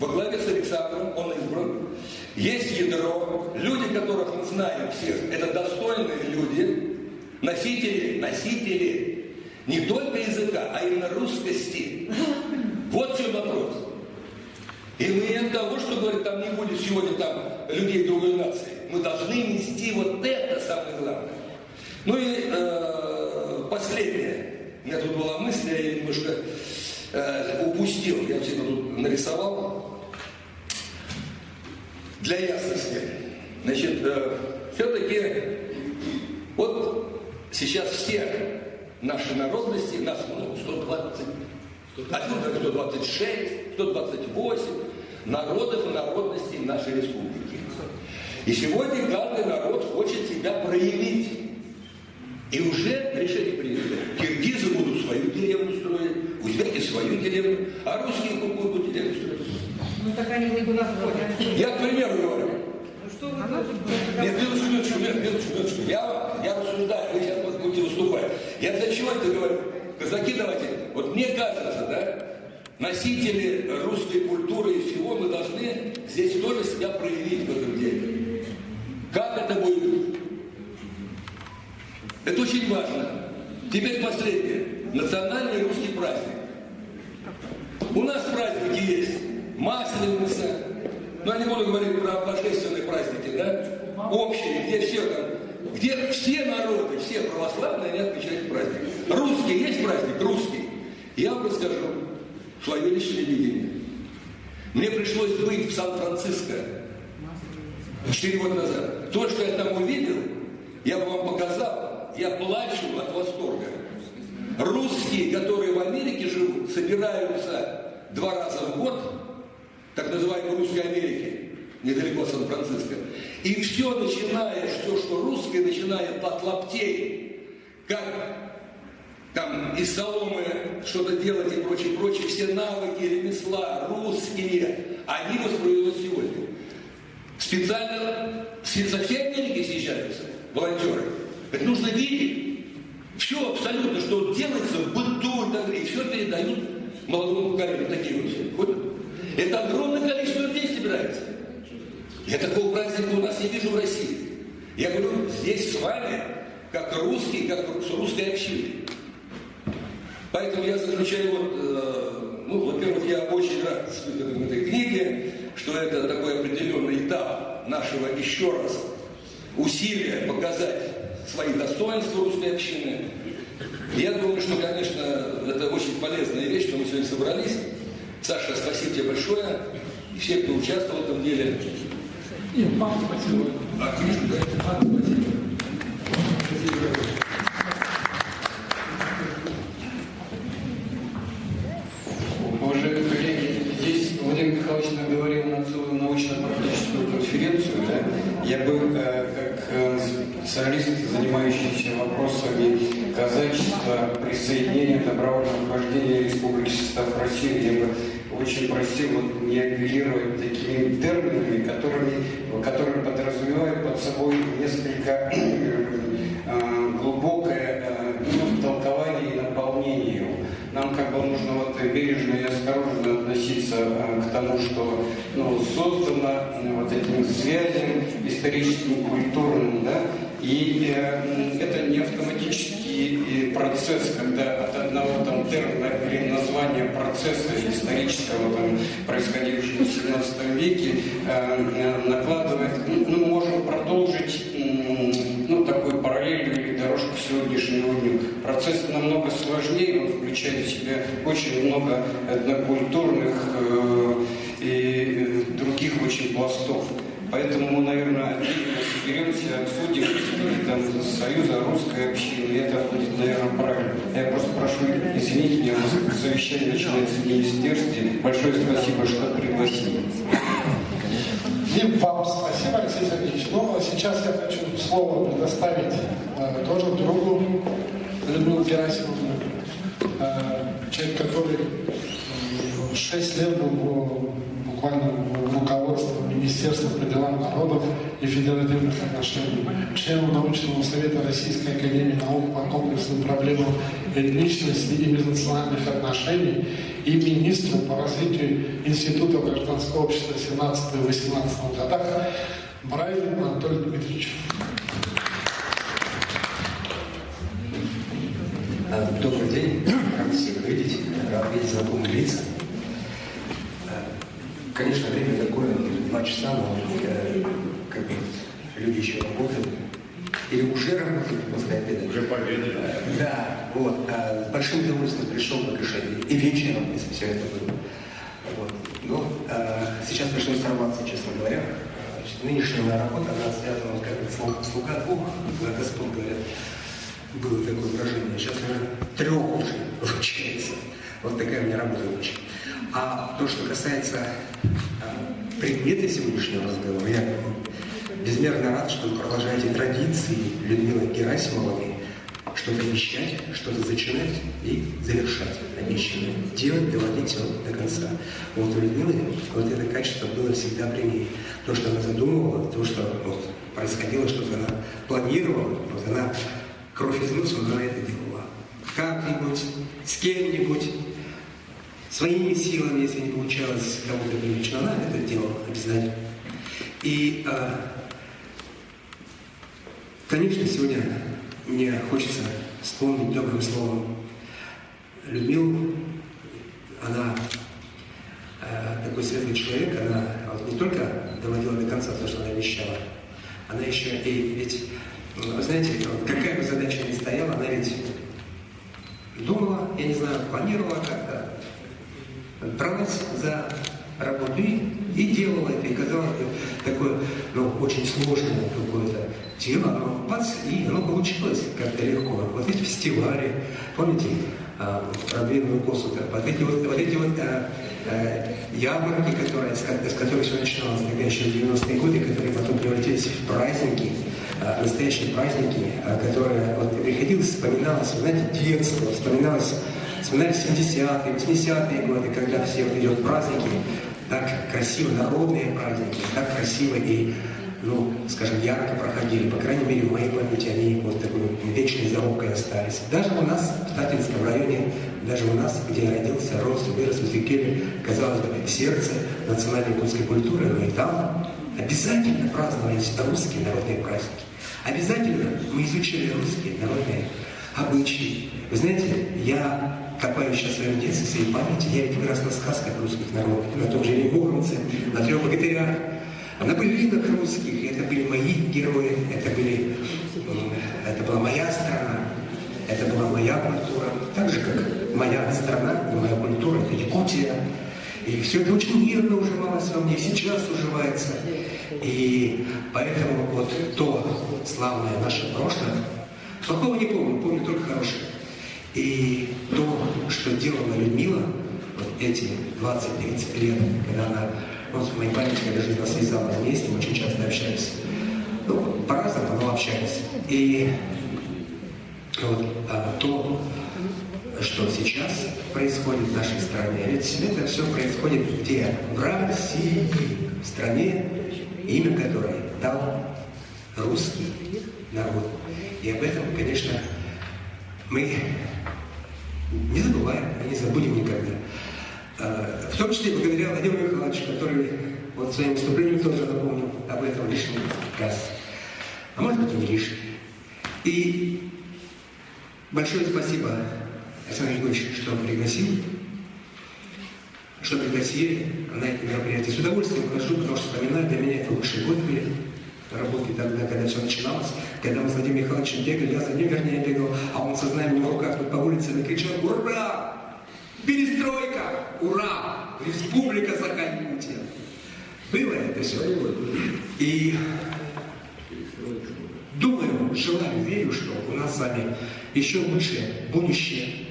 во главе с Александром, он избран, есть ядро, люди, которых мы знаем всех, это достойные люди, носители не только языка, а именно русскости. Вот в чем вопрос. И мы не от того, что говорят, там не будет сегодня там людей другой нации. Мы должны нести вот это самое главное. Ну и последнее. У меня тут была мысль, я ее немножко упустил. Я все это тут нарисовал. Для ясности. Значит, все-таки вот сейчас все наши народности, нас 120, 126, 128 народов и народностей нашей республики. И сегодня каждый народ хочет себя проявить. И уже решение принято. Киргизы будут свою деревню строить, узбеки свою деревню, а русские какую-то деревню строить. Ну так они у нас ходят. Я, к примеру, говорю. Ну что вы Нет, минуточку. Я рассуждаю, вы сейчас будете выступать. Я для чего это говорю? Казаки, давайте, вот мне кажется, да, носители русской культуры и всего, мы должны здесь тоже себя проявить в этом деле. Как это будет? Это очень важно. Теперь последнее. Национальный русский праздник. У нас праздники есть. Масленица. Ну, я не буду говорить про божественные праздники, да? Общие, где все там, где все народы, все православные, они отмечают праздник. Русский есть праздник? Русский. Я вам расскажу свое личное видение. Мне пришлось быть в Сан-Франциско 4 года назад. То, что я там увидел, я бы вам показал, я плачу от восторга. Русские, которые в Америке живут, собираются 2 раза в год, так называемой Русской Америки, недалеко от Сан-Франциско. И все, начиная, все, что русское, начиная от лаптей, как там из соломы что-то делать и прочее, все навыки, ремесла, русские, они воспроизводят сегодня. Специально со всей Америки съезжаются волонтеры. Это нужно видеть. Все абсолютно, что делается в быту и все передают молодому поколению. Такие вот все. Это огромное количество людей собирается. Я такого праздника у нас не вижу в России. Я говорю, здесь с вами, как русские, как с русской общиной. Поэтому я заключаю во-первых, я очень рад с выходом этой книги, что это такой определенный этап нашего еще раз усилия показать свои достоинства русской общины. Я думаю, что, конечно, это очень полезная вещь, что мы сегодня собрались. Саша, спасибо тебе большое. И все, кто участвовал в этом деле. И вам спасибо. Конечно, да. Вам спасибо. Уважаемые коллеги, здесь Владимир Михайлович говорил на целую научно-практическую конференцию. Да? Я бы, как специалист, занимающийся вопросами казачества, присоединения добровольного вхождения Республики в состав России, я бы очень просил не апеллировать такими терминами, которые подразумевают под собой несколько глубокое толкование и наполнение его. Нам нужно бережно и осторожно относиться к тому, что создано этим связям историческим, культурным, да, и это не автоматический процесс, когда от одного термина или названия процесса исторического, происходившего в 17 веке, накладывает, мы можем продолжить такую параллельную или дорожку к сегодняшнему дню. Процесс намного сложнее, он включает в себя очень много этнокультурных и других очень пластов. Поэтому мы, наверное, отдельно соберемся, обсудим Союза русской общины, и это будет, наверное, правильно. Я просто прошу извинить меня, у нас совещание начинается в министерстве. Большое спасибо, что пригласили. И вам спасибо, Алексей Сергеевич. Сейчас я хочу слово предоставить тоже другу Людмилу Герасимовну, человек, который 6 лет был буквально в руководстве Министерства по делам народов и федеративных отношений, членом научного совета Российской академии наук по комплексным проблемам этничности и межнациональных отношений и министром по развитию Института гражданского общества в 17-18 годах Браилин Анатолий Дмитриевич. Добрый день, рад всех видеть, рад видеть знакомые лица. Конечно, время такое, 2 часа, но люди еще работают. или уже работает после обеда. Уже пообедали. Да, вот. С большим удовольствием пришел бы и вечером, если все это было. Вот. Но сейчас пришлось сорваться, честно говоря. Значит, нынешняя моя работа, она связана как слуга двух, как Господь говорят. Было такое выражение. Сейчас, наверное, 3 уже получается. Вот такая у меня работа очень. А то, что касается предмета сегодняшнего разговора, я безмерно рад, что вы продолжаете традиции Людмилы Герасимовой что-то вещать, что-то зачинать и завершать обещанное. Делать, доводить все до конца. Вот у Людмилы вот это качество было всегда при ней. То, что она задумывала, то, что вот происходило, что-то она планировала, вот она кровь из носа, она это делала. Как-нибудь, с кем-нибудь, своими силами, если не получалось кого-то привлечь, но она это делала обязательно. И, конечно, сегодня мне хочется вспомнить добрым словом Людмилу. Она такой светлый человек, она вот не только доводила до конца то, что она обещала, она еще и ведь, вы знаете, какая бы задача ни стояла, она ведь думала, я не знаю, планировала как-то, бралась за работу и делала это. И казалось бы, такое, очень сложное какое-то дело, оно бац, и оно получилось как-то легко. Вот эти фестивали, помните, продвинутую косу-то, вот эти ярмарки, с которых все начиналось тогда еще в 90-е годы, которые потом превратились в праздники, настоящие праздники, которые вот приходилось, вспоминалось, знаете, детство, вспоминались 70-е, 80-е годы, когда все вот идут праздники, так красиво, народные праздники, так красиво и, скажем, ярко проходили. По крайней мере, в моей памяти они вот такой вечной зарубкой остались. Даже у нас, в Татинском районе, даже у нас, где я родился, рос, вырос, в Узбекеле, казалось бы, сердце национальной русской культуры, но и там обязательно праздновались русские народные праздники. Обязательно мы изучили русские народные обычаи. Вы знаете, я копаю сейчас в своем детстве, в своей памяти, я ведь вырос на сказках русских народов, на том же Муромце, на 3 богатырях, на былинах русских, это были мои герои, это была моя страна, это была моя культура, так же, как моя страна и моя культура, это Якутия. И все это очень нервно уживалось во мне, сейчас уживается. И поэтому вот то славное наше прошлое, плохого не помню, помню только хорошее. И то, что делала Людмила вот эти 20-30 лет, когда она, в моей памяти, когда жизнь нас связала вместе, мы очень часто общались. По-разному, но общались. И вот то, что сейчас происходит в нашей стране, ведь это все происходит где? В России, в стране, имя которой дал русский народ. И об этом, конечно, мы не забываем, не забудем никогда. В том числе благодаря Владимиру Михайловичу, который вот в своем выступлении тоже напомнил об этом лишний раз. А может быть и не лишний. И большое спасибо, Александр Григорьевич, что пригласили на это мероприятие. С удовольствием хожу, потому что вспоминаю, для меня это лучшие годы были работы тогда, когда все начиналось, когда мы с Владимиром Михайловичем бегали, я за ним, вернее, бегал, а он со знаменем в руках тут по улице накричал: «Ура! Перестройка! Ура! Республика Сахалин-Якутия!» Было это все. И думаю, желаю, верю, что у нас с вами еще лучшее будущее,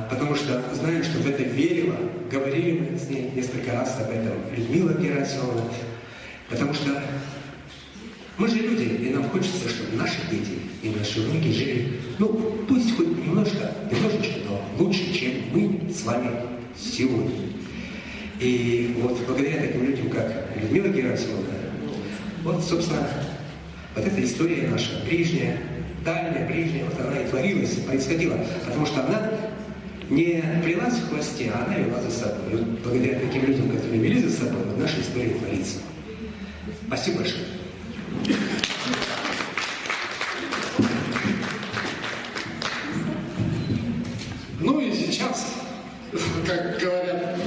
потому что знаю, что в это верила, говорили мы с ней несколько раз об этом, Людмила Герасимовна, потому что мы же люди, и нам хочется, чтобы наши дети и наши внуки жили, пусть хоть немножечко, но лучше, чем мы с вами сегодня. И вот благодаря таким людям, как Людмила Герасимовна, вот, собственно, вот эта история наша, ближняя, дальняя, ближняя, вот она и творилась, происходила, потому что она не плелась в хвосте, а она вела за собой. И вот благодаря таким людям, которые вели за собой, вот наша история творится. Спасибо большое. Ну и сейчас, как говорят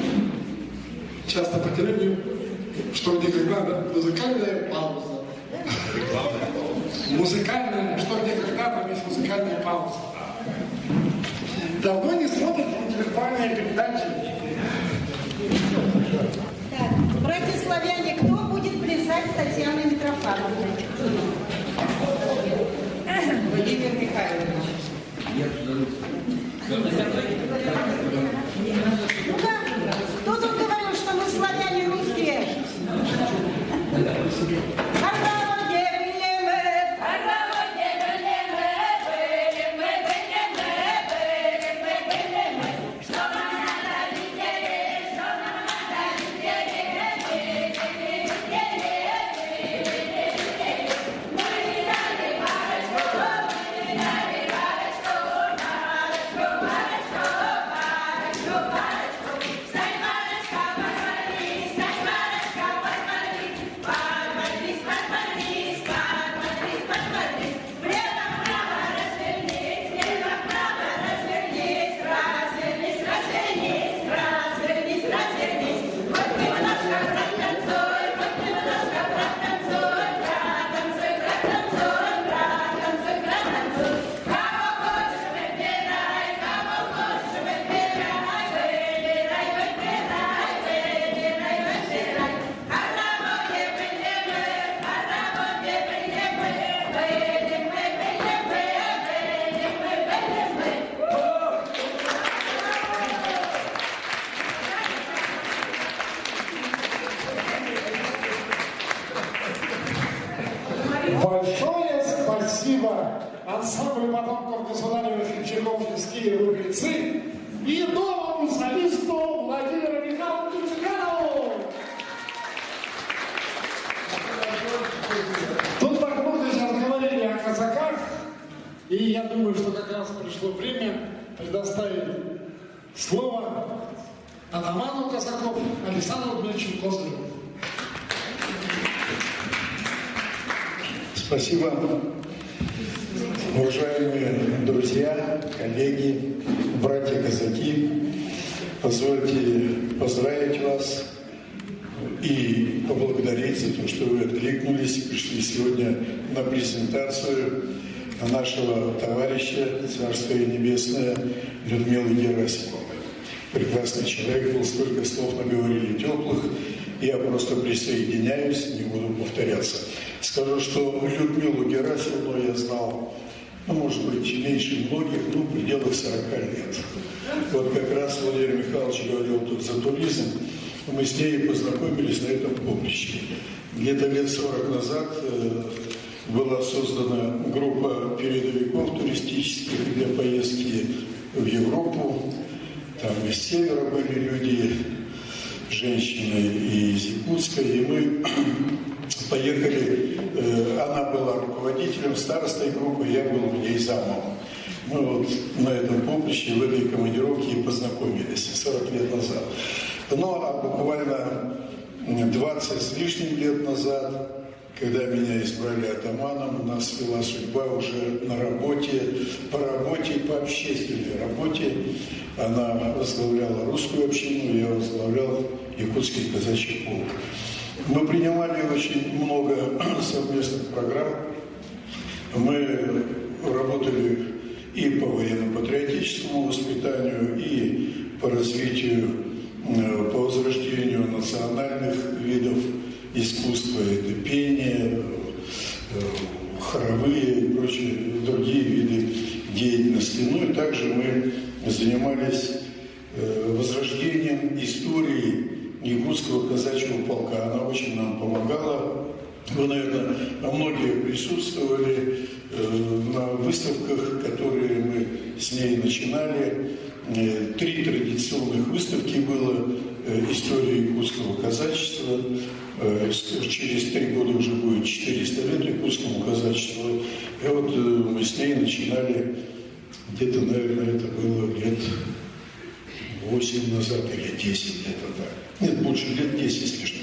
часто по телевидению, что никогда музыкальная пауза. Музыкальная, что где когда, там есть музыкальная пауза. Давно не смотрят интеллектуальные передачи. Так, братья-славяне, кто будет плясать с Татьяной Митрофановной? Владимир Михайлович. Ну-ка, кто тут говорил, что мы славяне русские? Большое спасибо ансамблю потомков государевых Хребчаков, Лески и Рубицы и новому солисту Владимиру Михайловичу Цыганову. Тут так много сейчас говорили о казаках, и я думаю, что как раз пришло время предоставить слово атаману казаков Александру Дмитриевичу Козыреву. Спасибо, уважаемые друзья, коллеги, братья-казаки. Позвольте поздравить вас и поблагодарить за то, что вы откликнулись и пришли сегодня на презентацию нашего товарища, Царство Небесное, Людмилы Герасимовой. Прекрасный человек был, столько слов наговорили теплых. Я просто присоединяюсь, не буду повторяться. Скажу, что Людмилу Герасимовну я знал, может быть, меньше многих, в пределах 40 лет. Вот как раз Владимир Михайлович говорил тут за туризм, мы с ней познакомились на этом поприще. Где-то лет 40 назад была создана группа передовиков туристических для поездки в Европу. Там из севера были люди, женщины и из Якутска, и мы поехали, она была руководителем старостой группы, я был в ней замом. Мы вот на этом поприще, в этой командировке и познакомились 40 лет назад. Ну, а буквально 20 с лишним лет назад, когда меня избрали атаманом, нас вела судьба уже на работе, по общественной работе. Она возглавляла русскую общину, я возглавлял Якутский казачий полк. Мы принимали очень много совместных программ. Мы работали и по военно-патриотическому воспитанию, и по развитию, по возрождению национальных видов искусства. Это пение, хоровые и прочие другие виды деятельности. Ну и также мы занимались возрождением истории Якутского казачьего полка. Она очень нам помогала. Вы, наверное, многие присутствовали на выставках, которые мы с ней начинали. 3 традиционных выставки было. История якутского казачества. Через 3 года уже будет 400 лет якутскому казачеству. И вот мы с ней начинали, где-то, наверное, это было лет 8 назад или 10, где-то так. Нет, больше лет 10 с лишним.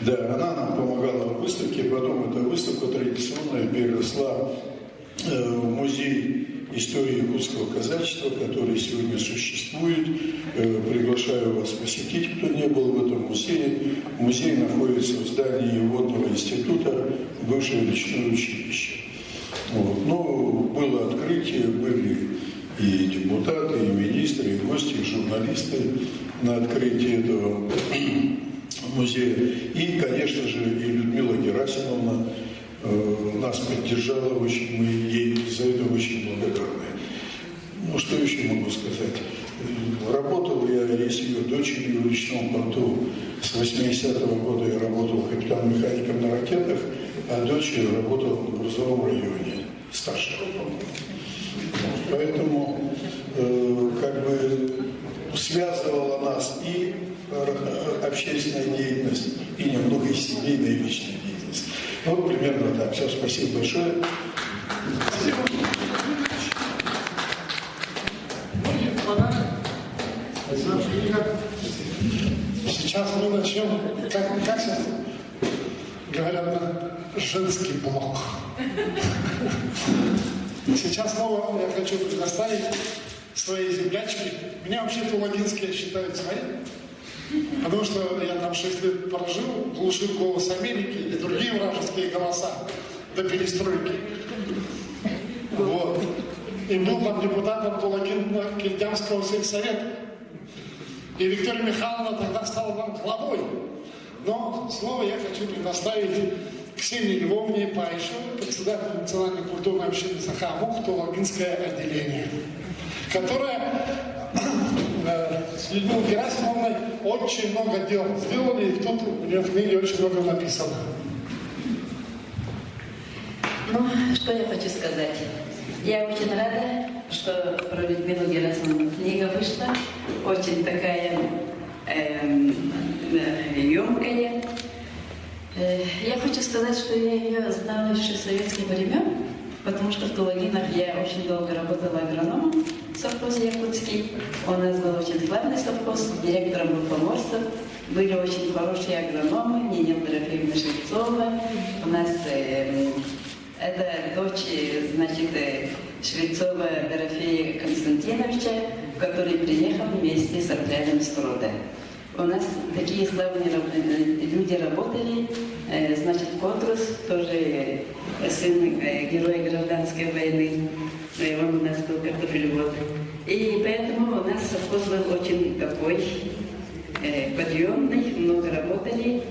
Да, она нам помогала в выставке, потом эта выставка традиционная переросла в музей истории якутского казачества, который сегодня существует. Приглашаю вас посетить, кто не был в этом музее. Музей находится в здании Водного института, бывшее речное училище. Вот. Ну, было открытие, были и депутаты, и министры, и гости, и журналисты на открытии этого музея. И, конечно же, и Людмила Герасимовна нас поддержала очень, мы ей за это очень благодарны. Ну, что еще могу сказать? Работал я с ее дочерью в речном порту. С 80-го года я работал капитан-механиком на ракетах, а дочерью работал в грузовом районе, старшего. Поэтому как бы связывала нас и общественная деятельность, и немного и семейная, и личная деятельность. Вот примерно так. Все, спасибо большое. Спасибо. Сейчас мы начнем, как сейчас говорят, женский блок. Сейчас снова я хочу предоставить свои землячки. Меня вообще-то логинские считают свои, потому что я там 6 лет прожил, глушил голос Америки и другие вражеские голоса до перестройки. Вот. И был там депутатом Тулагин-Кильдянского сельсовета. И Виктория Михайловна тогда стала нам главой. Но слово я хочу предоставить Ксении Львовне Паишевой, председателю Национальной культурной общины Сахамух, Тулагинское отделение, которая с Людмилой Герасимовной очень много дел сделали, и тут у нее в книге очень много написано. Ну, что я хочу сказать. Я очень рада, что про Людмилу Герасимовну книга вышла. Очень такая емкая. Я хочу сказать, что я ее знала еще с советских времен, потому что в Тулагинах я очень долго работала агрономом в совхозе Якутский. У нас был очень славный совхоз, директором был Поморцев. Были очень хорошие агрономы, Нина Дорофеевна Швецова. У нас это дочь, значит, Швецова Дорофея Константиновича, который приехал вместе с отрядом Строда. У нас такие славные люди работали, значит, Котрус, тоже сын героя гражданской войны, он у нас был картофелевод. И поэтому у нас совхоз был очень такой подъемный, много работали.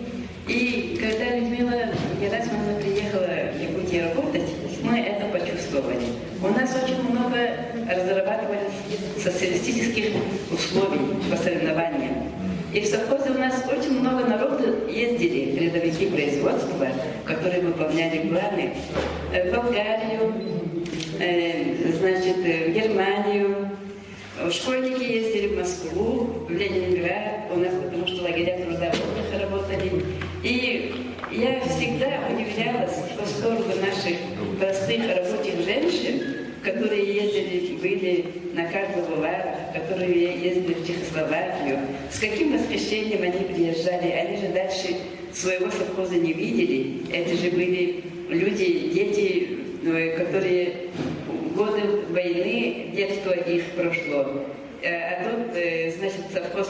И когда Людмила Герасимовна приехала в Якутию работать, мы это почувствовали. У нас очень много разрабатывались социалистических условий по соревнованиям. И в совхозе у нас очень много народу ездили, рядовики производства, которые выполняли планы в Болгарию, значит, в Германию. Школьники ездили в Москву, в Ленинград, у нас потому что лагеря труда отдыха работали. И я всегда удивлялась по сторону наших простых рабочих женщин, которые ездили, были на Карловых Варах, которые ездили в Чехословакию. С каким восхищением они приезжали, они же дальше своего совхоза не видели. Это же были люди, дети, которые годы войны, детство их прошло. А тут, значит, совхоз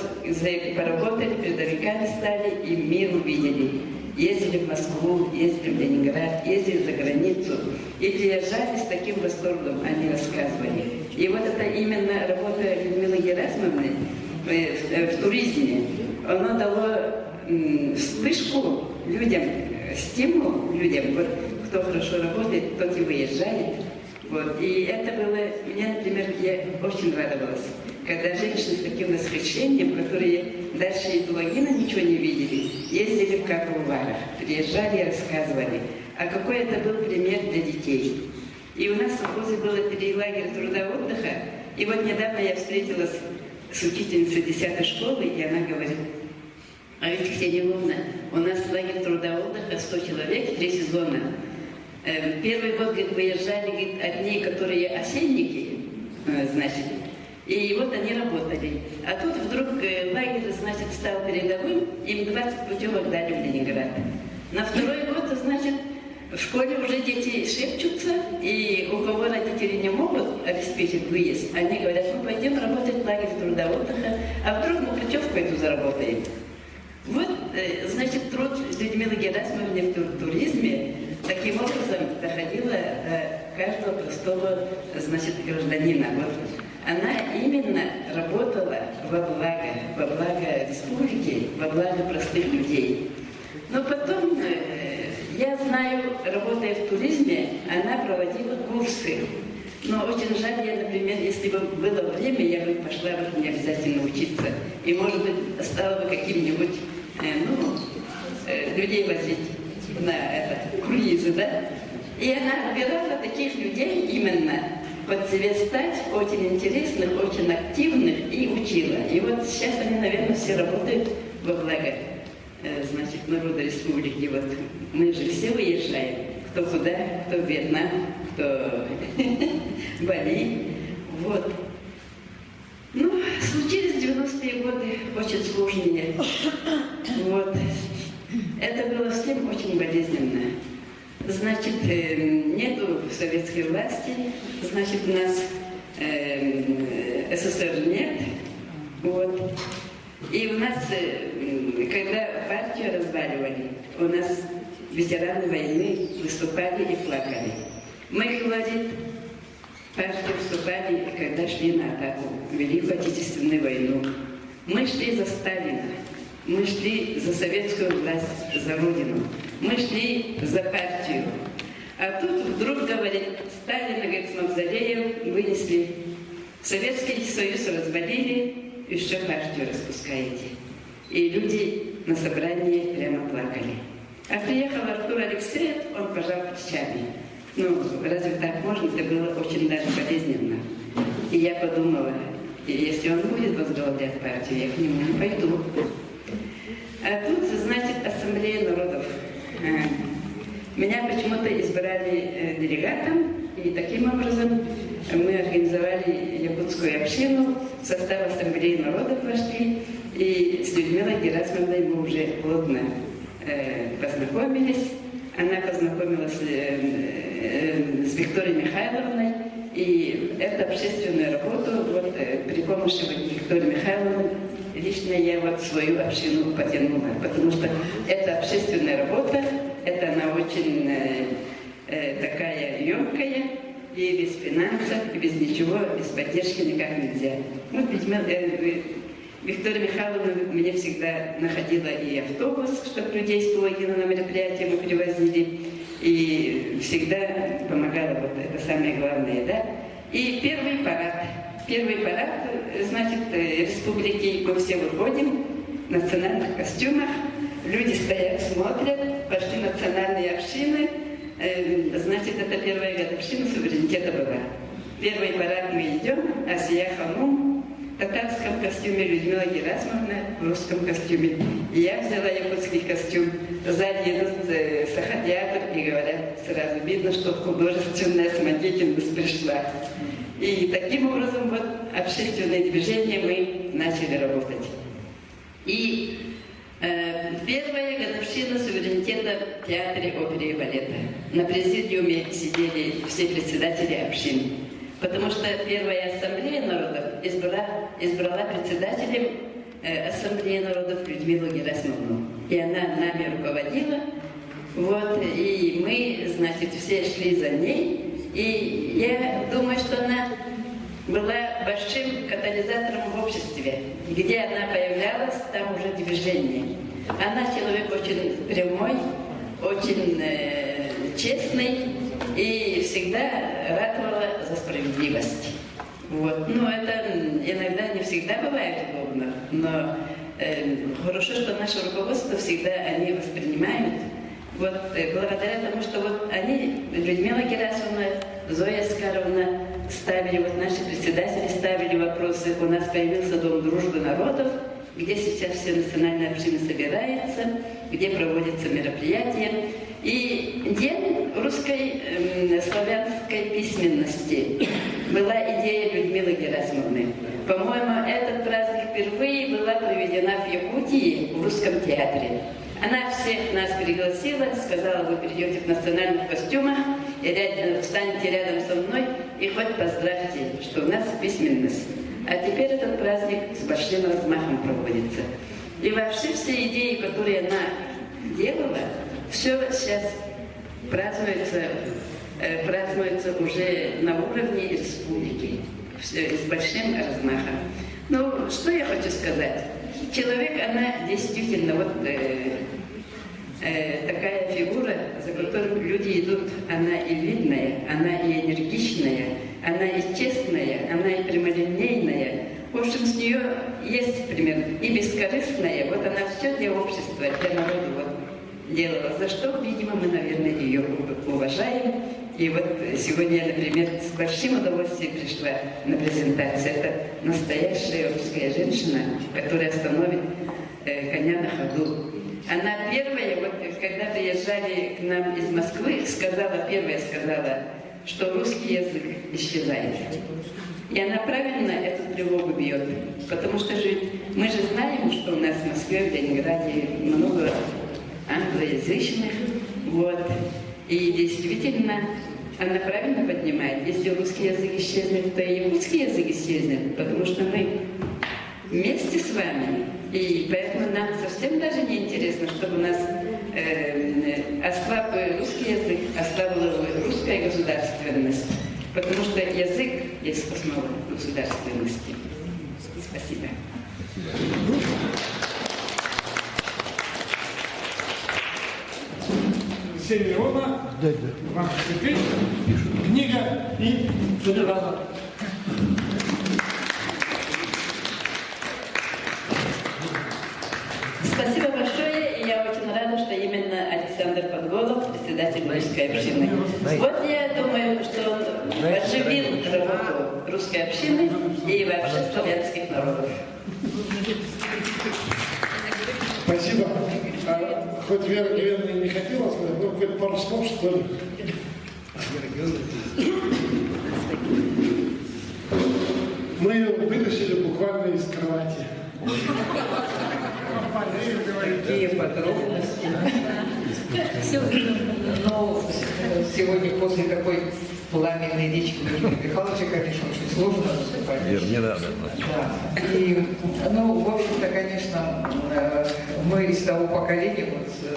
поработали, передовиками стали и мир увидели. Ездили в Москву, ездили в Ленинград, ездили за границу. И приезжали с таким восторгом, они рассказывали. И вот это именно работа Людмилы Герасимовны в туризме, она дала вспышку людям, стимул людям, вот, кто хорошо работает, тот и выезжает. Вот. И это было, мне, например, я очень радовалась, когда женщины с таким восхищением, которые дальше и Тулагина ничего не видели, ездили в Карловых Варах, приезжали и рассказывали. А какой это был пример для детей. И у нас в совхозе было 3 лагеря труда-отдыха, и вот недавно я встретилась с учительницей 10-й школы, и она говорит: а ведь, Ксения Львовна, у нас лагерь труда-отдыха 100 человек, 3 сезона. Первый год, говорит, выезжали, говорит, одни, которые осенники, значит, и вот они работали. А тут вдруг лагерь, значит, стал передовым, им 20 путевок дали в Ленинград. На второй год, значит, в школе уже дети шепчутся, и у кого родители не могут обеспечить выезд, они говорят: мы пойдем работать в лагерь труда-отдыха, а вдруг мы путевку эту заработаем. Вот, значит, труд Людмилы Герасимовны в туризме, так таким образом доходила до каждого простого, значит, гражданина. Вот она именно работала во благо республики, во благо простых людей. Но потом, я знаю, работая в туризме, она проводила курсы. Но очень жаль, я, например, если бы было время, я бы пошла бы не обязательно учиться. И, может быть, стала бы каким-нибудь, людей возить на круизы, да? И она отбирала таких людей именно под себе стать, очень интересных, очень активных, и учила. И вот сейчас они, наверное, все работают во благо, значит, народа республики. Вот мы же все уезжаем, кто куда, кто в Вьетнам, кто в Бали. Вот. Ну, случились 90-е годы очень сложные. Вот. Это было всем очень болезненно. Значит, нету советской власти, значит, у нас СССР нет. Вот. И у нас, когда партию разваливали, у нас ветераны войны выступали и плакали. Мы, говорит, партию вступали, когда шли на атаку, Великую Отечественную войну. Мы шли за Сталина, мы шли за советскую власть, за Родину, мы шли за партию. А тут вдруг, говорит, Сталина, говорит, с мавзолеем вынесли, Советский Союз развалили, еще партию распускаете. И люди на собрании прямо плакали. А приехал Артур Алексеев, он пожал плечами. Ну, разве так можно? Это было очень даже болезненно. И я подумала, если он будет возглавлять партию, я к нему не пойду. А тут, значит, Ассамблея народов. Меня почему-то избрали делегатом, и таким образом мы организовали якутскую общину, в состав Ассамблеи народов вошли, и с Людмилой Герасимовной мы уже плотно познакомились. Она познакомилась с Викторией Михайловной, и эту общественную работу вот, при помощи Виктории Михайловны лично я вот свою общину потянула, потому что эта общественная работа, это она очень такая емкая, и без финансов, и без ничего, без поддержки никак нельзя. Вот, Виктория Михайловна мне всегда находила и автобус, чтобы людей с Пологина на мероприятие мы привозили, и всегда помогала, вот это самое главное, да. И первый парад, значит, республики, мы все выходим в национальных костюмах, люди стоят, смотрят, пошли национальные общины, значит, это первая годовщина суверенитета была. Первый парад мы идем, Асия Ханум, в татарском костюме, Людмила Герасимовна в русском костюме. И я взяла якутский костюм. Сзади идут сахатеатр и говорят, сразу видно, что художественная самодеятельность пришла. И таким образом вот общественное движение мы начали работать. И первая годовщина суверенитета в Театре оперы и балета. На президиуме сидели все председатели общин. Потому что первая Ассамблея народов избрала председателем Ассамблеи народов Людмилу Герасимовну. И она нами руководила. Вот, и мы, значит, все шли за ней. И я думаю, что она была большим катализатором в обществе. Где она появлялась, там уже движение. Она человек очень прямой, очень честный и всегда ратовала за справедливость. Вот. Ну, это иногда не всегда бывает удобно, но хорошо, что наше руководство всегда они воспринимают. Вот благодаря тому, что вот они, Людмила Герасимовна, Зоя Скаровна, ставили, вот наши председатели ставили вопросы. У нас появился Дом дружбы народов, где сейчас все национальные общины собираются, где проводятся мероприятия. И День русской славянской письменности была идея Людмилы Герасимовны. По-моему, этот праздник впервые была проведена в Якутии в Русском театре. Она всех нас пригласила, сказала, вы придете в национальных костюмах, и встанете рядом со мной и хоть поздравьте, что у нас письменность. А теперь этот праздник с большим размахом проводится. И вообще все идеи, которые она делала, все сейчас празднуется уже на уровне республики с большим размахом. Ну, что я хочу сказать? Человек, она действительно такая фигура, за которой люди идут, она и видная, она и энергичная, она и честная, она и прямолинейная. В общем, с нее есть пример. И бескорыстная, вот она все для общества, для народа делала, за что, видимо, мы, наверное, ее уважаем. И вот сегодня я, например, с большим удовольствием пришла на презентацию. Это настоящая русская женщина, которая остановит коня на ходу. Она первая, когда приезжали к нам из Москвы, первая сказала, что русский язык исчезает. И она правильно эту тревогу бьет. Потому что мы же знаем, что у нас в Москве, в Ленинграде много англоязычных. И действительно, она правильно поднимает. Если русский язык исчезнет, то и якутский язык исчезнет. Потому что мы вместе с вами. И поэтому нам совсем даже не интересно, чтобы у нас ослаб русский язык, ослабла русская государственность. Потому что язык есть основа государственности. Спасибо. Алексей Леонов, Иван Цветы, книга и Солидарно. Спасибо большое. Я очень рада, что именно Александр Подголов, председатель русской общины. Вот я думаю, что он оживил работу русской общины и вообще славянских народов. Спасибо. Хоть Вера Георгиевна не хотела сказать, но хоть пару слов, что ли. Мы ее вытащили буквально из кровати. Какие подробности. Но сегодня после такой пламенной речи Михайловича, конечно, очень сложно выступать. Не надо. Да. И, в общем-то, конечно, мы из того поколения,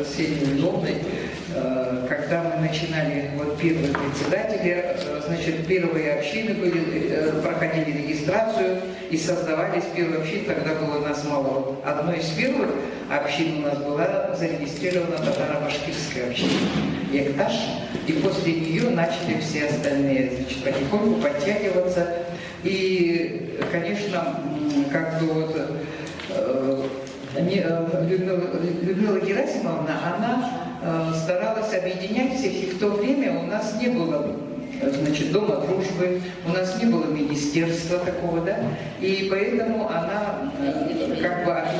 с Сеней Львовной, когда мы начинали, первые председатели, значит, первые общины проходили регистрацию и создавались первые общины, тогда было у нас мало. Одной из первых общин у нас была зарегистрирована татаро-башкирская община Якташ, и после нее начали все остальные, значит, потихоньку подтягиваться. И, конечно, Людмила Герасимовна, она старалась объединять всех, и в то время у нас не было, значит, Дома дружбы, у нас не было министерства такого, да, и поэтому она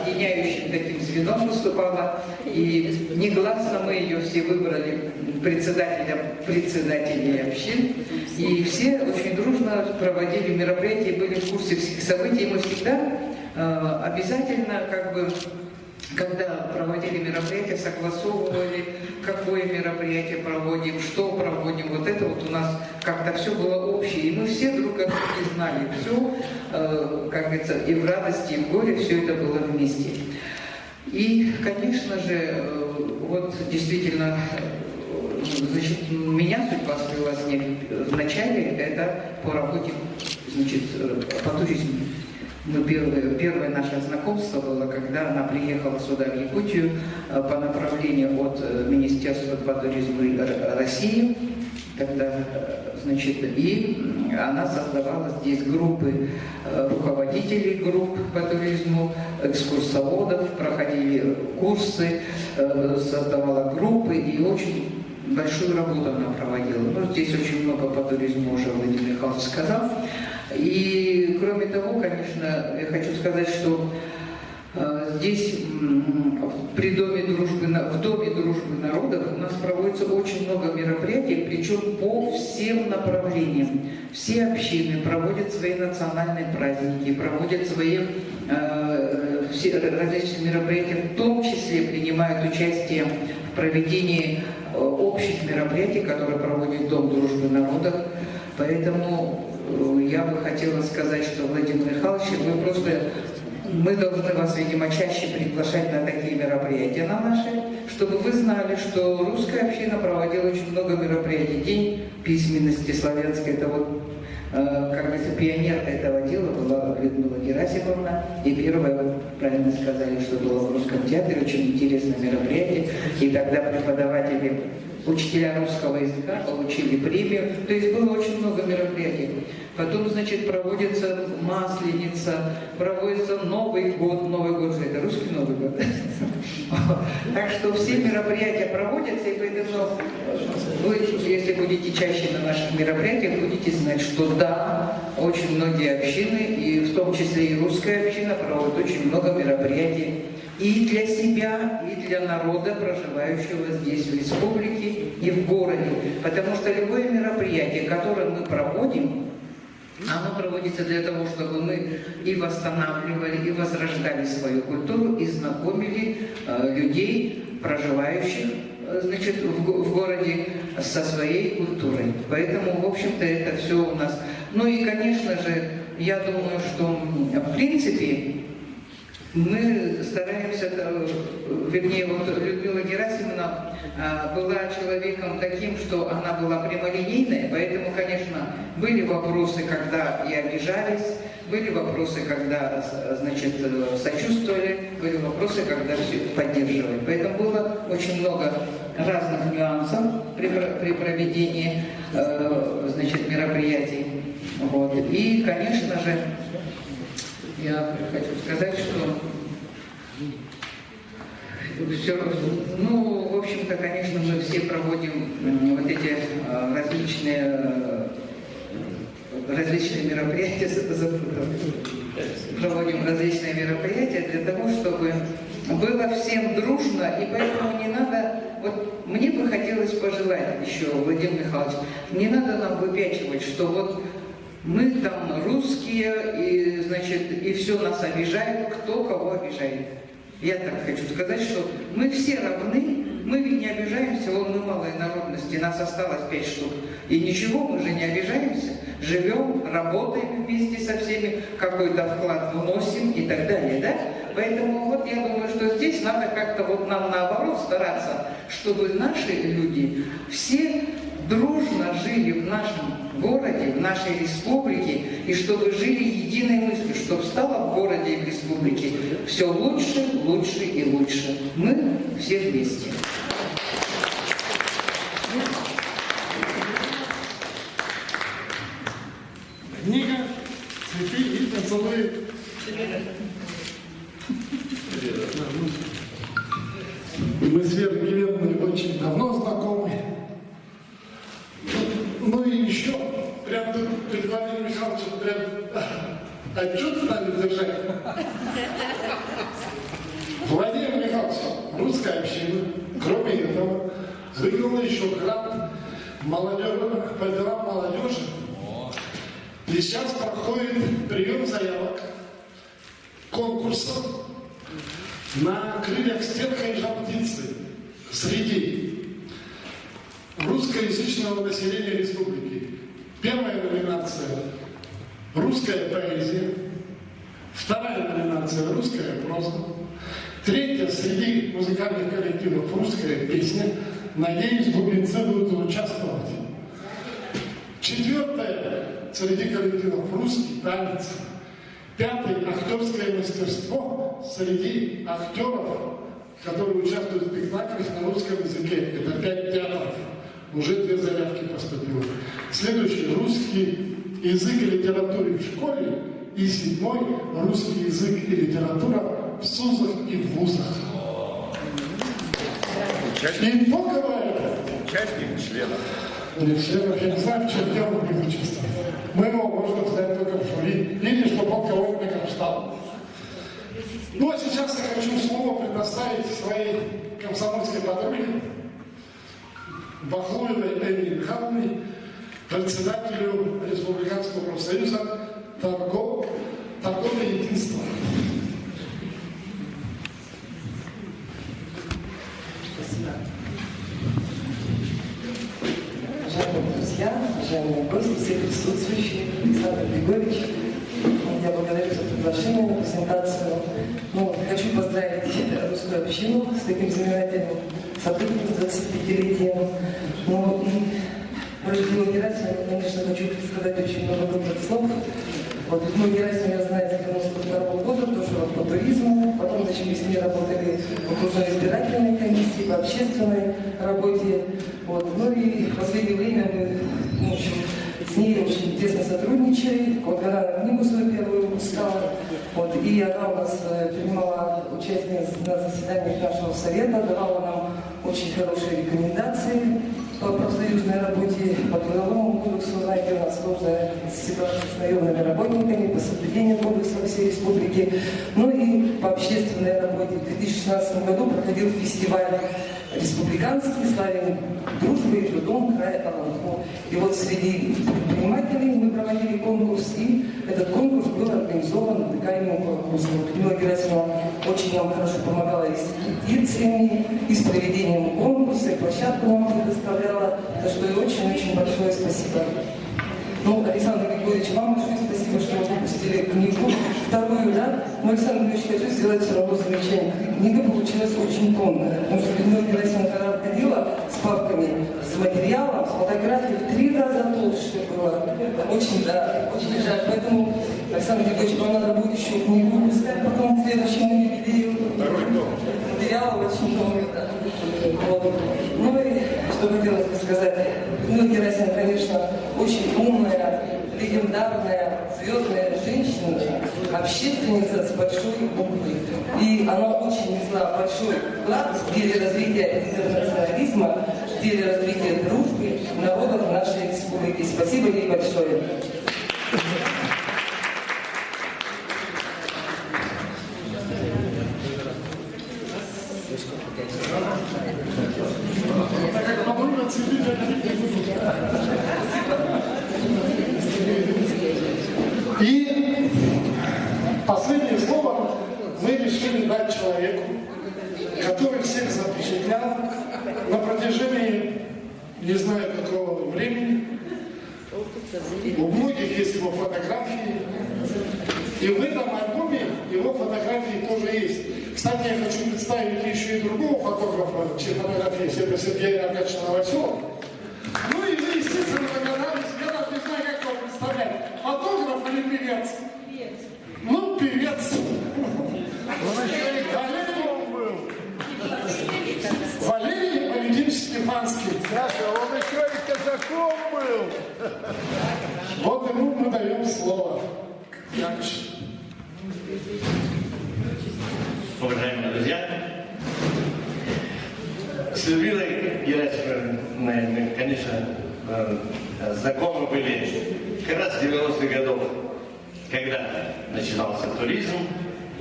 объединяющим таким звеном выступала, и негласно мы ее все выбрали председателей общин, и все очень дружно проводили мероприятия, были в курсе всех событий, и мы всегда обязательно, когда проводили мероприятия, согласовывали, какое мероприятие проводим, что проводим. Вот это у нас как-то все было общее. И мы все друг о друге знали. Все, как говорится, и в радости, и в горе все это было вместе. И, конечно же, действительно, значит, меня судьба свела с ней в начале, это по работе, значит, по туризму. Первое наше знакомство было, когда она приехала сюда, в Якутию, по направлению от Министерства по туризму России. Тогда, значит, и она создавала здесь группы руководителей групп по туризму, экскурсоводов, проходили курсы, создавала группы и очень большую работу она проводила. Здесь очень много по туризму уже Владимир Михайлович сказал. И, кроме того, конечно, я хочу сказать, что здесь, в Доме дружбы народов, у нас проводится очень много мероприятий, причем по всем направлениям. Все общины проводят свои национальные праздники, проводят свои все различные мероприятия, в том числе принимают участие в проведении общих мероприятий, которые проводит Дом дружбы народов. Поэтому я бы хотела сказать, что, Владимир Михайлович, вы просто мы должны вас, видимо, чаще приглашать на такие мероприятия на наши, чтобы вы знали, что русская община проводила очень много мероприятий. День письменности славянской, это вот, как говорится, пионер этого дела была Людмила Герасимовна. И первое, вы правильно сказали, что было в Русском театре, очень интересное мероприятие. И тогда преподаватели, учителя русского языка получили премию. То есть было очень много мероприятий. Потом, значит, проводится Масленица, проводится Новый год. Новый год же это русский Новый год. Так что все мероприятия проводятся, и поэтому вы, если будете чаще на наших мероприятиях, будете знать, что да, очень многие общины, и в том числе и русская община, проводит очень много мероприятий и для себя, и для народа, проживающего здесь, в республике и в городе. Потому что любое мероприятие, которое мы проводим, оно проводится для того, чтобы мы и восстанавливали, и возрождали свою культуру, и знакомили людей, проживающих, значит, в городе, со своей культурой. Поэтому, в общем-то, это все у нас. Ну и, конечно же, я думаю, что, в принципе, мы стараемся, вернее, вот Людмила Герасимовна была человеком таким, что она была прямолинейная, поэтому, конечно, были вопросы, когда и обижались, были вопросы, когда, значит, сочувствовали, были вопросы, когда все поддерживали. Поэтому было очень много разных нюансов при проведении, значит, мероприятий. Вот. И, конечно же, я хочу сказать, что все, ну, в общем-то, конечно, мы все проводим вот эти различные мероприятия, проводим различные мероприятия для того, чтобы было всем дружно, и поэтому не надо, вот мне бы хотелось пожелать еще, Владимир Михайлович, не надо нам выпячивать, что вот мы там русские, и, значит, и все нас обижают, кто кого обижает. Я так хочу сказать, что мы все равны, мы ведь не обижаемся, вон мы малой народности, нас осталось 5 штук. И ничего, мы же не обижаемся, живем, работаем вместе со всеми, какой-то вклад вносим и так далее, да? Поэтому вот я думаю, что здесь надо как-то вот нам наоборот стараться, чтобы наши люди все дружно жили в нашем городе, в нашей республике, и чтобы жили единой мыслью, чтобы стало в городе и в республике все лучше, лучше и лучше. Мы все вместе. Книга, цветы и поцелуи. Мы с Верой Геленной очень давно знакомы. Ну и еще, прям тут перед Владимиром Михайловичем прям отчет стали держать. Владимир Михайлович, русская община, кроме этого, выиграла еще грант по делам молодежи. И сейчас проходит прием заявок конкурсов на крыльях стерха и жар-птицы среди русскоязычного населения республики. Первая номинация – русская поэзия. Вторая номинация – русская проза. Третья – среди музыкальных коллективов русская песня. Надеюсь, бубенцы будут участвовать. Четвертая – среди коллективов русский танец. Пятый – актерское мастерство среди актеров, которые участвуют в спектаклях на русском языке. Это 5 театров. Уже 2 заявки поступило. Следующий – русский язык и литература в школе. И 7-й – русский язык и литература в СУЗах и в вузах. Итоговая. Участник, членов. Или членов, я не знаю, в чем дело будет участвовать. Мы его можно взять только в жюри. Или чтобы он кого-то награждал. Ну а сейчас я хочу слово предоставить своей комсомольской подруге Бахлоевой Эмилии Михайловне, председателю Республиканского профсоюза торговли единства. Спасибо. Уважаемые друзья, уважаемые гости, все присутствующие, Александр Григорьевич, я благодарю за приглашение на презентацию. Ну, хочу поздравить русскую общину с таким знаменательным событием, 25-летием. Ну и про Людмилу Герасимову, конечно, хочу сказать очень много добрых слов. Вот Людмилу Герасимову я знаю с 92 года, тоже вот по туризму. Потом начали с ней работали в окружной избирательной комиссии, по общественной работе. Вот. Ну и в последнее время мы, в общем, с ней очень тесно сотрудничали. Вот она книгу свою первую выпускала. Вот, и она у нас принимала участие на заседаниях нашего совета, давала нам очень хорошие рекомендации по профсоюзной работе, по трудовому кодексу. Знаете, у нас сложная ситуация с наемными работниками, по соблюдению кодекса всей республики. Ну и по общественной работе. В 2016 году проходил фестиваль республиканский «Славен дружбой и трудом края Аланхо». И вот среди предпринимателей мы проводили конкурс, и этот конкурс был организован ДК имени Колокольского. Людмила Герасимова очень нам хорошо помогала и с репетициями, и с проведением конкурса, и площадку нам предоставляла, за что ей очень-очень большое спасибо. Ну, Александр Григорьевич, вам большое спасибо, что вы выпустили книгу вторую, да? Но, Александр Григорьевич, хочу сделать все равно замечание. Книга получилась очень тонкая, потому что Людмила Герасимовна, когда ходила с папками, с материалом, с фотографией, в 3 раза толще было. Очень, да, очень жаль. Поэтому, Александр Григорьевич, вам надо будет еще книгу выпускать потом к следующему юбилею. Материал очень тонкий, да. Вот. Ну и что хотелось бы сказать. Людмила Герасимовна, конечно, очень умная, легендарная, звездная женщина, общественница с большой буквы. И она очень несла большой вклад в деле развития интернационализма, в деле развития дружбы народов нашей республики. Спасибо ей большое. И последнее слово мы решили дать человеку, который всех запечатлял на протяжении не знаю какого времени. У многих есть его фотографии. И в этом альбоме его фотографии тоже есть. Кстати, я хочу представить еще и другого фотографа, чьи фотографии есть. Это Сергей Аркадьевич Новоселов. Ну и вы, естественно, догадались, я даже не знаю, как его представлять. Фотограф или певец? Певец. Ну, певец. Валерий Валентинович Стефанский. Саша, он еще и казаком был. Вот ему мы даем слово. Янч. Уважаемые друзья, с Людмилой Герасимовной мы, конечно, знакомы были как раз с 90-х годов, когда начинался туризм,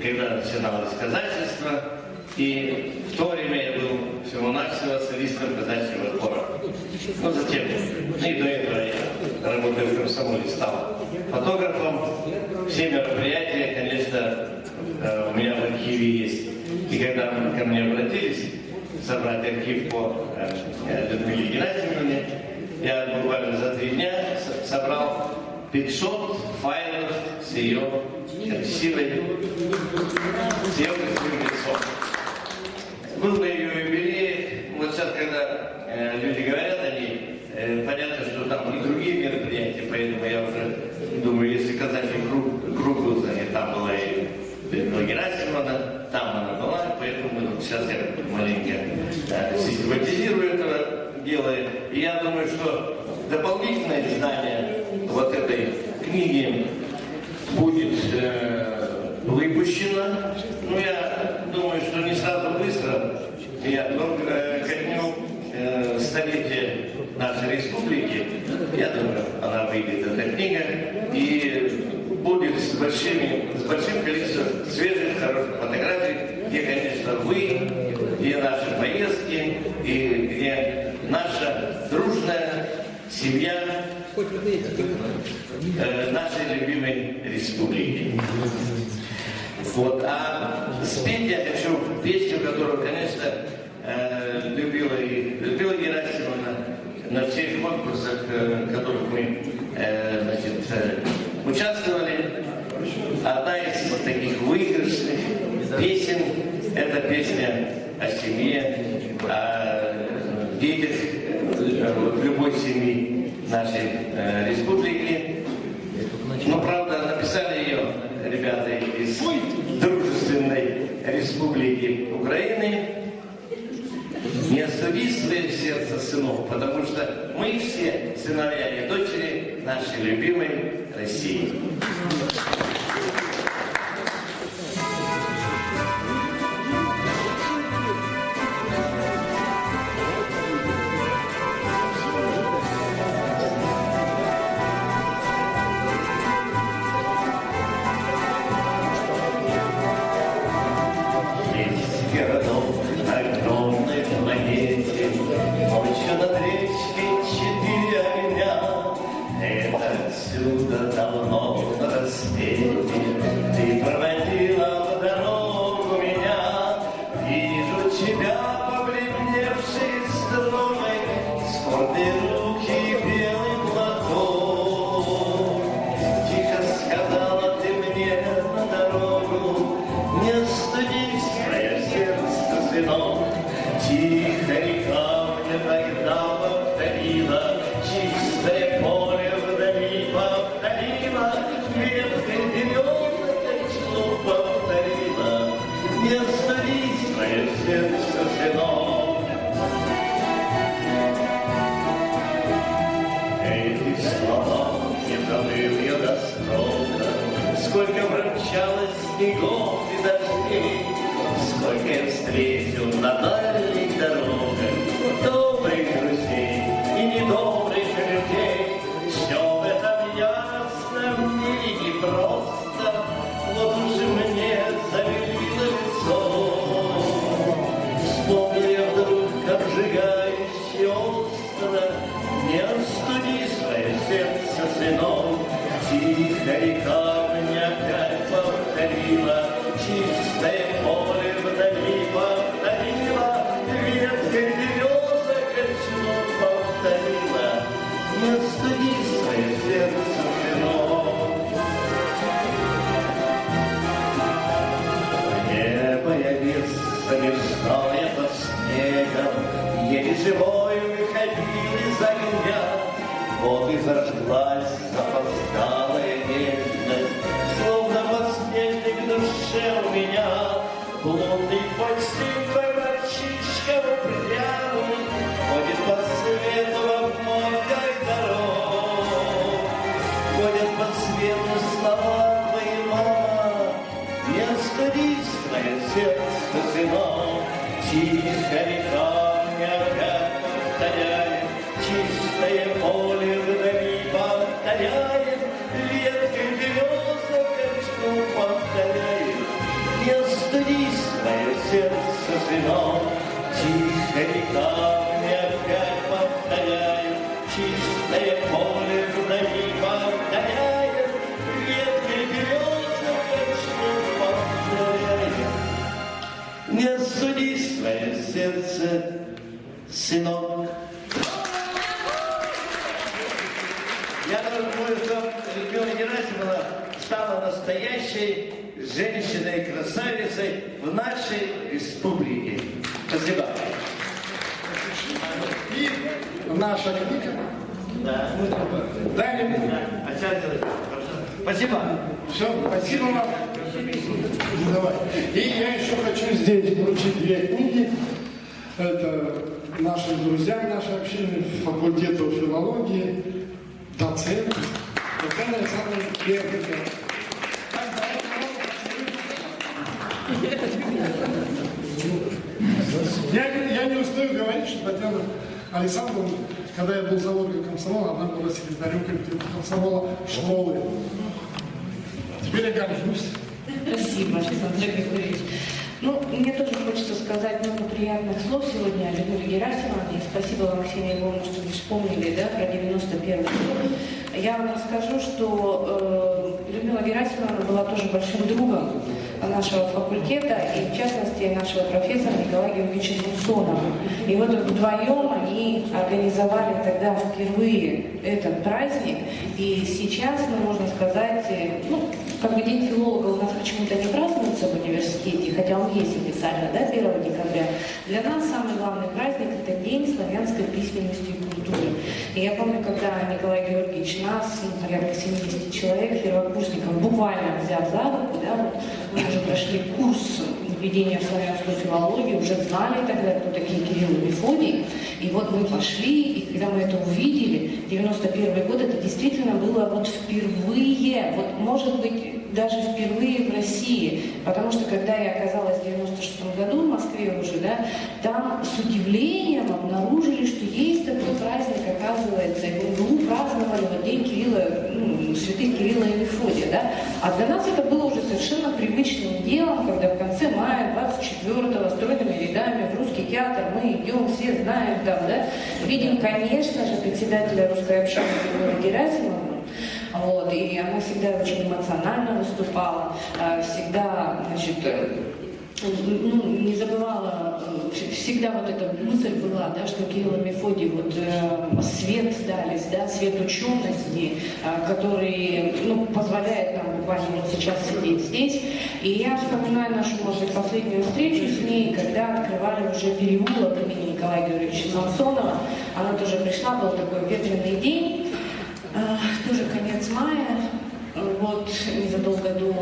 когда начиналось казачество, и в то время я был всего-навсего солистом казачьего хора. Но затем, и до этого я, работая в комсомоле, стал фотографом. Все мероприятия, конечно, у меня в архиве есть. И когда ко мне обратились собрать архив по Людмиле Герасимовне, я буквально за 3 дня собрал 500 файлов с ее красивым лицом. Был бы ее юбилей. Вот сейчас, когда люди говорят о ней, понятно, что там и другие мероприятия, поэтому я уже думаю, если казачий круг был занят, там была и Людмила Герасимовна, там она была, поэтому сейчас я маленько систематизирую это дело. И я думаю, что дополнительное издание вот этой книги будет выпущено. Ну, я думаю, что не сразу быстро. Но ко дню столетия нашей республики, я думаю, она выйдет, эта книга, и будет с большим количеством свежих, хороших фотографий, где, конечно, вы, где наши поездки, и где наша дружная семья нашей любимой республики. Вот. А спеть я хочу песню, которую, конечно, любила и Людмила Герасимовна на всех конкурсах, в которых мы участвовали. одна из вот таких выигрышных песен – это песня о семье, о детях в любой семье нашей республики. Но, правда, написали ее ребята из дружественной республики Украины. Не остуди свое сердце, сынок, потому что мы все сыновья и дочери нашей любимой России. Ночью над речкой 4 огня, это отсюда давно на рассвете. Ты проводила в дорогу меня, вижу тебя, побледневшей струной, скорбные руки и белый платок. Тихо сказала ты мне на дорогу, не остудись, мое сердце, сынок. Тихо река мне тогда повторила, чистое поле вдали повторила, веткой береза качну повторила, не остудись, мое сердце, сынок. Эти слова не забыл я до срока, сколько промчалось снегов и дождей, сколько я встретил на дальних дорогах добрых друзей и недобрых людей. Все в этом ясно мне и непросто, вот уже мне завелило лицо. Вспомнил я вдруг обжигающий остро, не остуди свое сердце, сынок. Тихо река мне опять повторила, чистое поле вдали повторила, веткой береза качну повторила, не остуди свое сердце, сынок. Небо я вес замерзал я под снегом, еле живой выходил из огня, вот и зажглась запоздалая нежность, словно подснежник в душе у меня. Блудный подстилкой мальчишка упрямый ходит по свету во много дорог. Ходят по свету слова твои, мама, не остудись, мое сердце, сынок. Тихо река мне опять повторяет, чистое поле вдали повторяет, веткой береза качну повторяет, не остудись, мое сердце, сынок. Тихо река мне опять повторяет, чистое поле вдали повторяет, веткой береза качну повторяет, не остудись, мое сердце, сынок. Я думаю, что Людмила Герасимовна стала настоящей женщиной-красавицей в нашей республике. Спасибо. И наша книга. Да. Далее. А сейчас делать. Спасибо. Все, спасибо вам. Давай. И я еще хочу здесь вручить 2 книги. Это нашим друзьям нашей общины, факультету филологии, доцент Татьяна Александровна Бердникова. Я не устаю говорить, что Татьяна Александровна, когда я был заводом комсомола, она была секретарем коллектива комсомола школы. Теперь я горжусь. Спасибо, Александр Григорьевич. Ну, мне тоже хочется сказать много приятных слов сегодня о Людмиле Герасимовне. Спасибо вам, Ксения Львовна, что вы вспомнили, да, про 91-й год. Я вам расскажу, что Людмила Герасимовна была тоже большим другом нашего факультета, и в частности нашего профессора Николая Георгиевича Самсонова. И вот вдвоем они организовали тогда впервые этот праздник, и сейчас, можно сказать, как бы День филолога у нас почему-то не празднуется в университете, хотя он есть официально, 1 декабря. Для нас самый главный праздник – это День славянской письменности и культуры. И я помню, когда Николай Георгиевич нас, порядка 70 человек, первокурсников, буквально взяв за руку, мы уже прошли курс введения в славянскую филологию, уже знали тогда, кто такие Кирилл и Мефодий. И вот мы пошли, и когда мы это увидели, 91 год, это действительно было впервые, может быть, даже впервые в России. Потому что когда я оказалась в 96 году в Москве уже, там с удивлением обнаружили, что есть такой праздник, оказывается, и в МГУ праздновали День Кирилла, святых Кирилла и Мефодия, А для нас это было уже совершенно привычным делом, когда в конце мая 24-го стройными рядами в Русский театр мы идем, все знаем видим, конечно же, председателя русской общины Людмилу Герасимовну, и она всегда очень эмоционально выступала, всегда, не забывала, всегда эта мысль была, что Кирилл и Мефодий свет дались, свет учености, который позволяет нам буквально сейчас сидеть здесь. И я вспоминаю нашу, может быть, последнюю встречу с ней, когда открывали уже переулок имени Николая Георгиевича Самсонова. Она тоже пришла, был такой ветреный день, тоже конец мая, незадолго до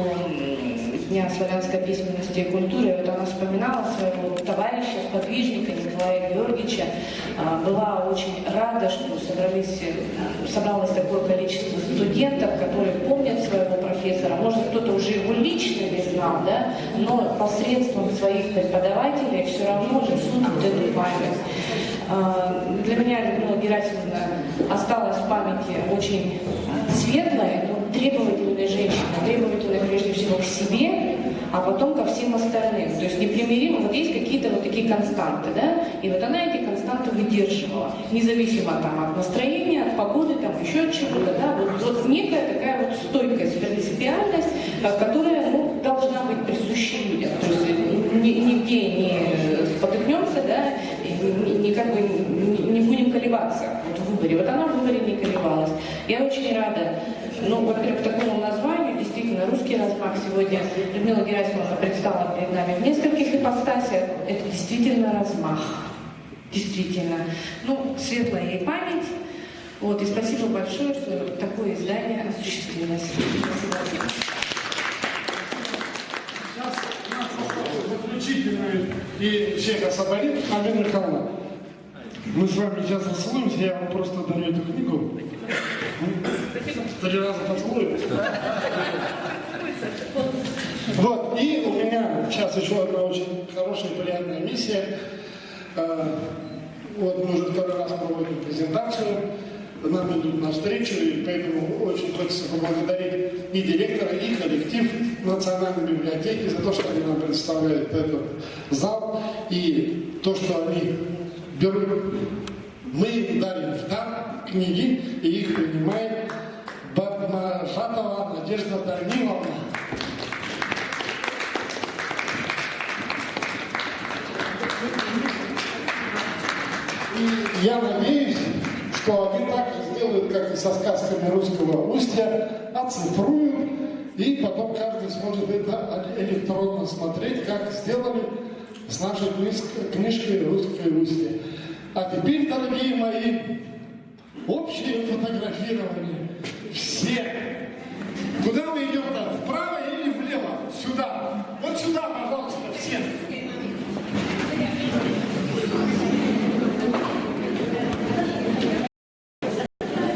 Дня славянской письменности и культуры, она вспоминала своего товарища, сподвижника Николая Георгиевича, была очень рада, что собралось такое количество студентов, которые помнят своего профессора. Может, кто-то уже его лично не знал, но посредством своих преподавателей все равно несут эту память. Для меня Людмила Герасимовна осталась в памяти очень светлая, требовательная женщина, требовательная прежде всего к себе, а потом ко всем остальным. То есть непримиримо, есть какие-то такие константы, и она эти константы выдерживала, независимо от настроения, от погоды, еще от чего-то, некая такая стойкость, принципиальность, которая должна быть присуща людям. То есть нигде не спотыкнемся, не будем колебаться в выборе. Она в выборе не колебалась. Я очень рада, во-первых, такому названию, действительно, русский размах сегодня Людмила Герасимовна предстала перед нами в нескольких ипостасях. Это действительно размах. Действительно. Светлая ей память. И спасибо большое, что такое издание осуществилось. Спасибо. Заключительную и всех освободит Амина Михайловна. Мы с вами сейчас расцелуемся, я вам просто дарю эту книгу. 3 раза поцелуем. И у меня сейчас еще одна очень хорошая, приятная миссия. Мы уже 2-й раз проводим презентацию. Нам идут навстречу, и поэтому очень хочется поблагодарить и директора, и коллектив Национальной библиотеки за то, что они нам представляют этот зал, и то, что они берут. Мы им дарим в дар книги, и их принимает Бадмажатова Надежда Даниловна. И я надеюсь, что они так же сделают, как и со сказками русского устья, оцифруют, и потом каждый сможет это электронно смотреть, как сделали с нашей книжкой «Русское устье». А теперь, дорогие мои, общее фотографирование. Все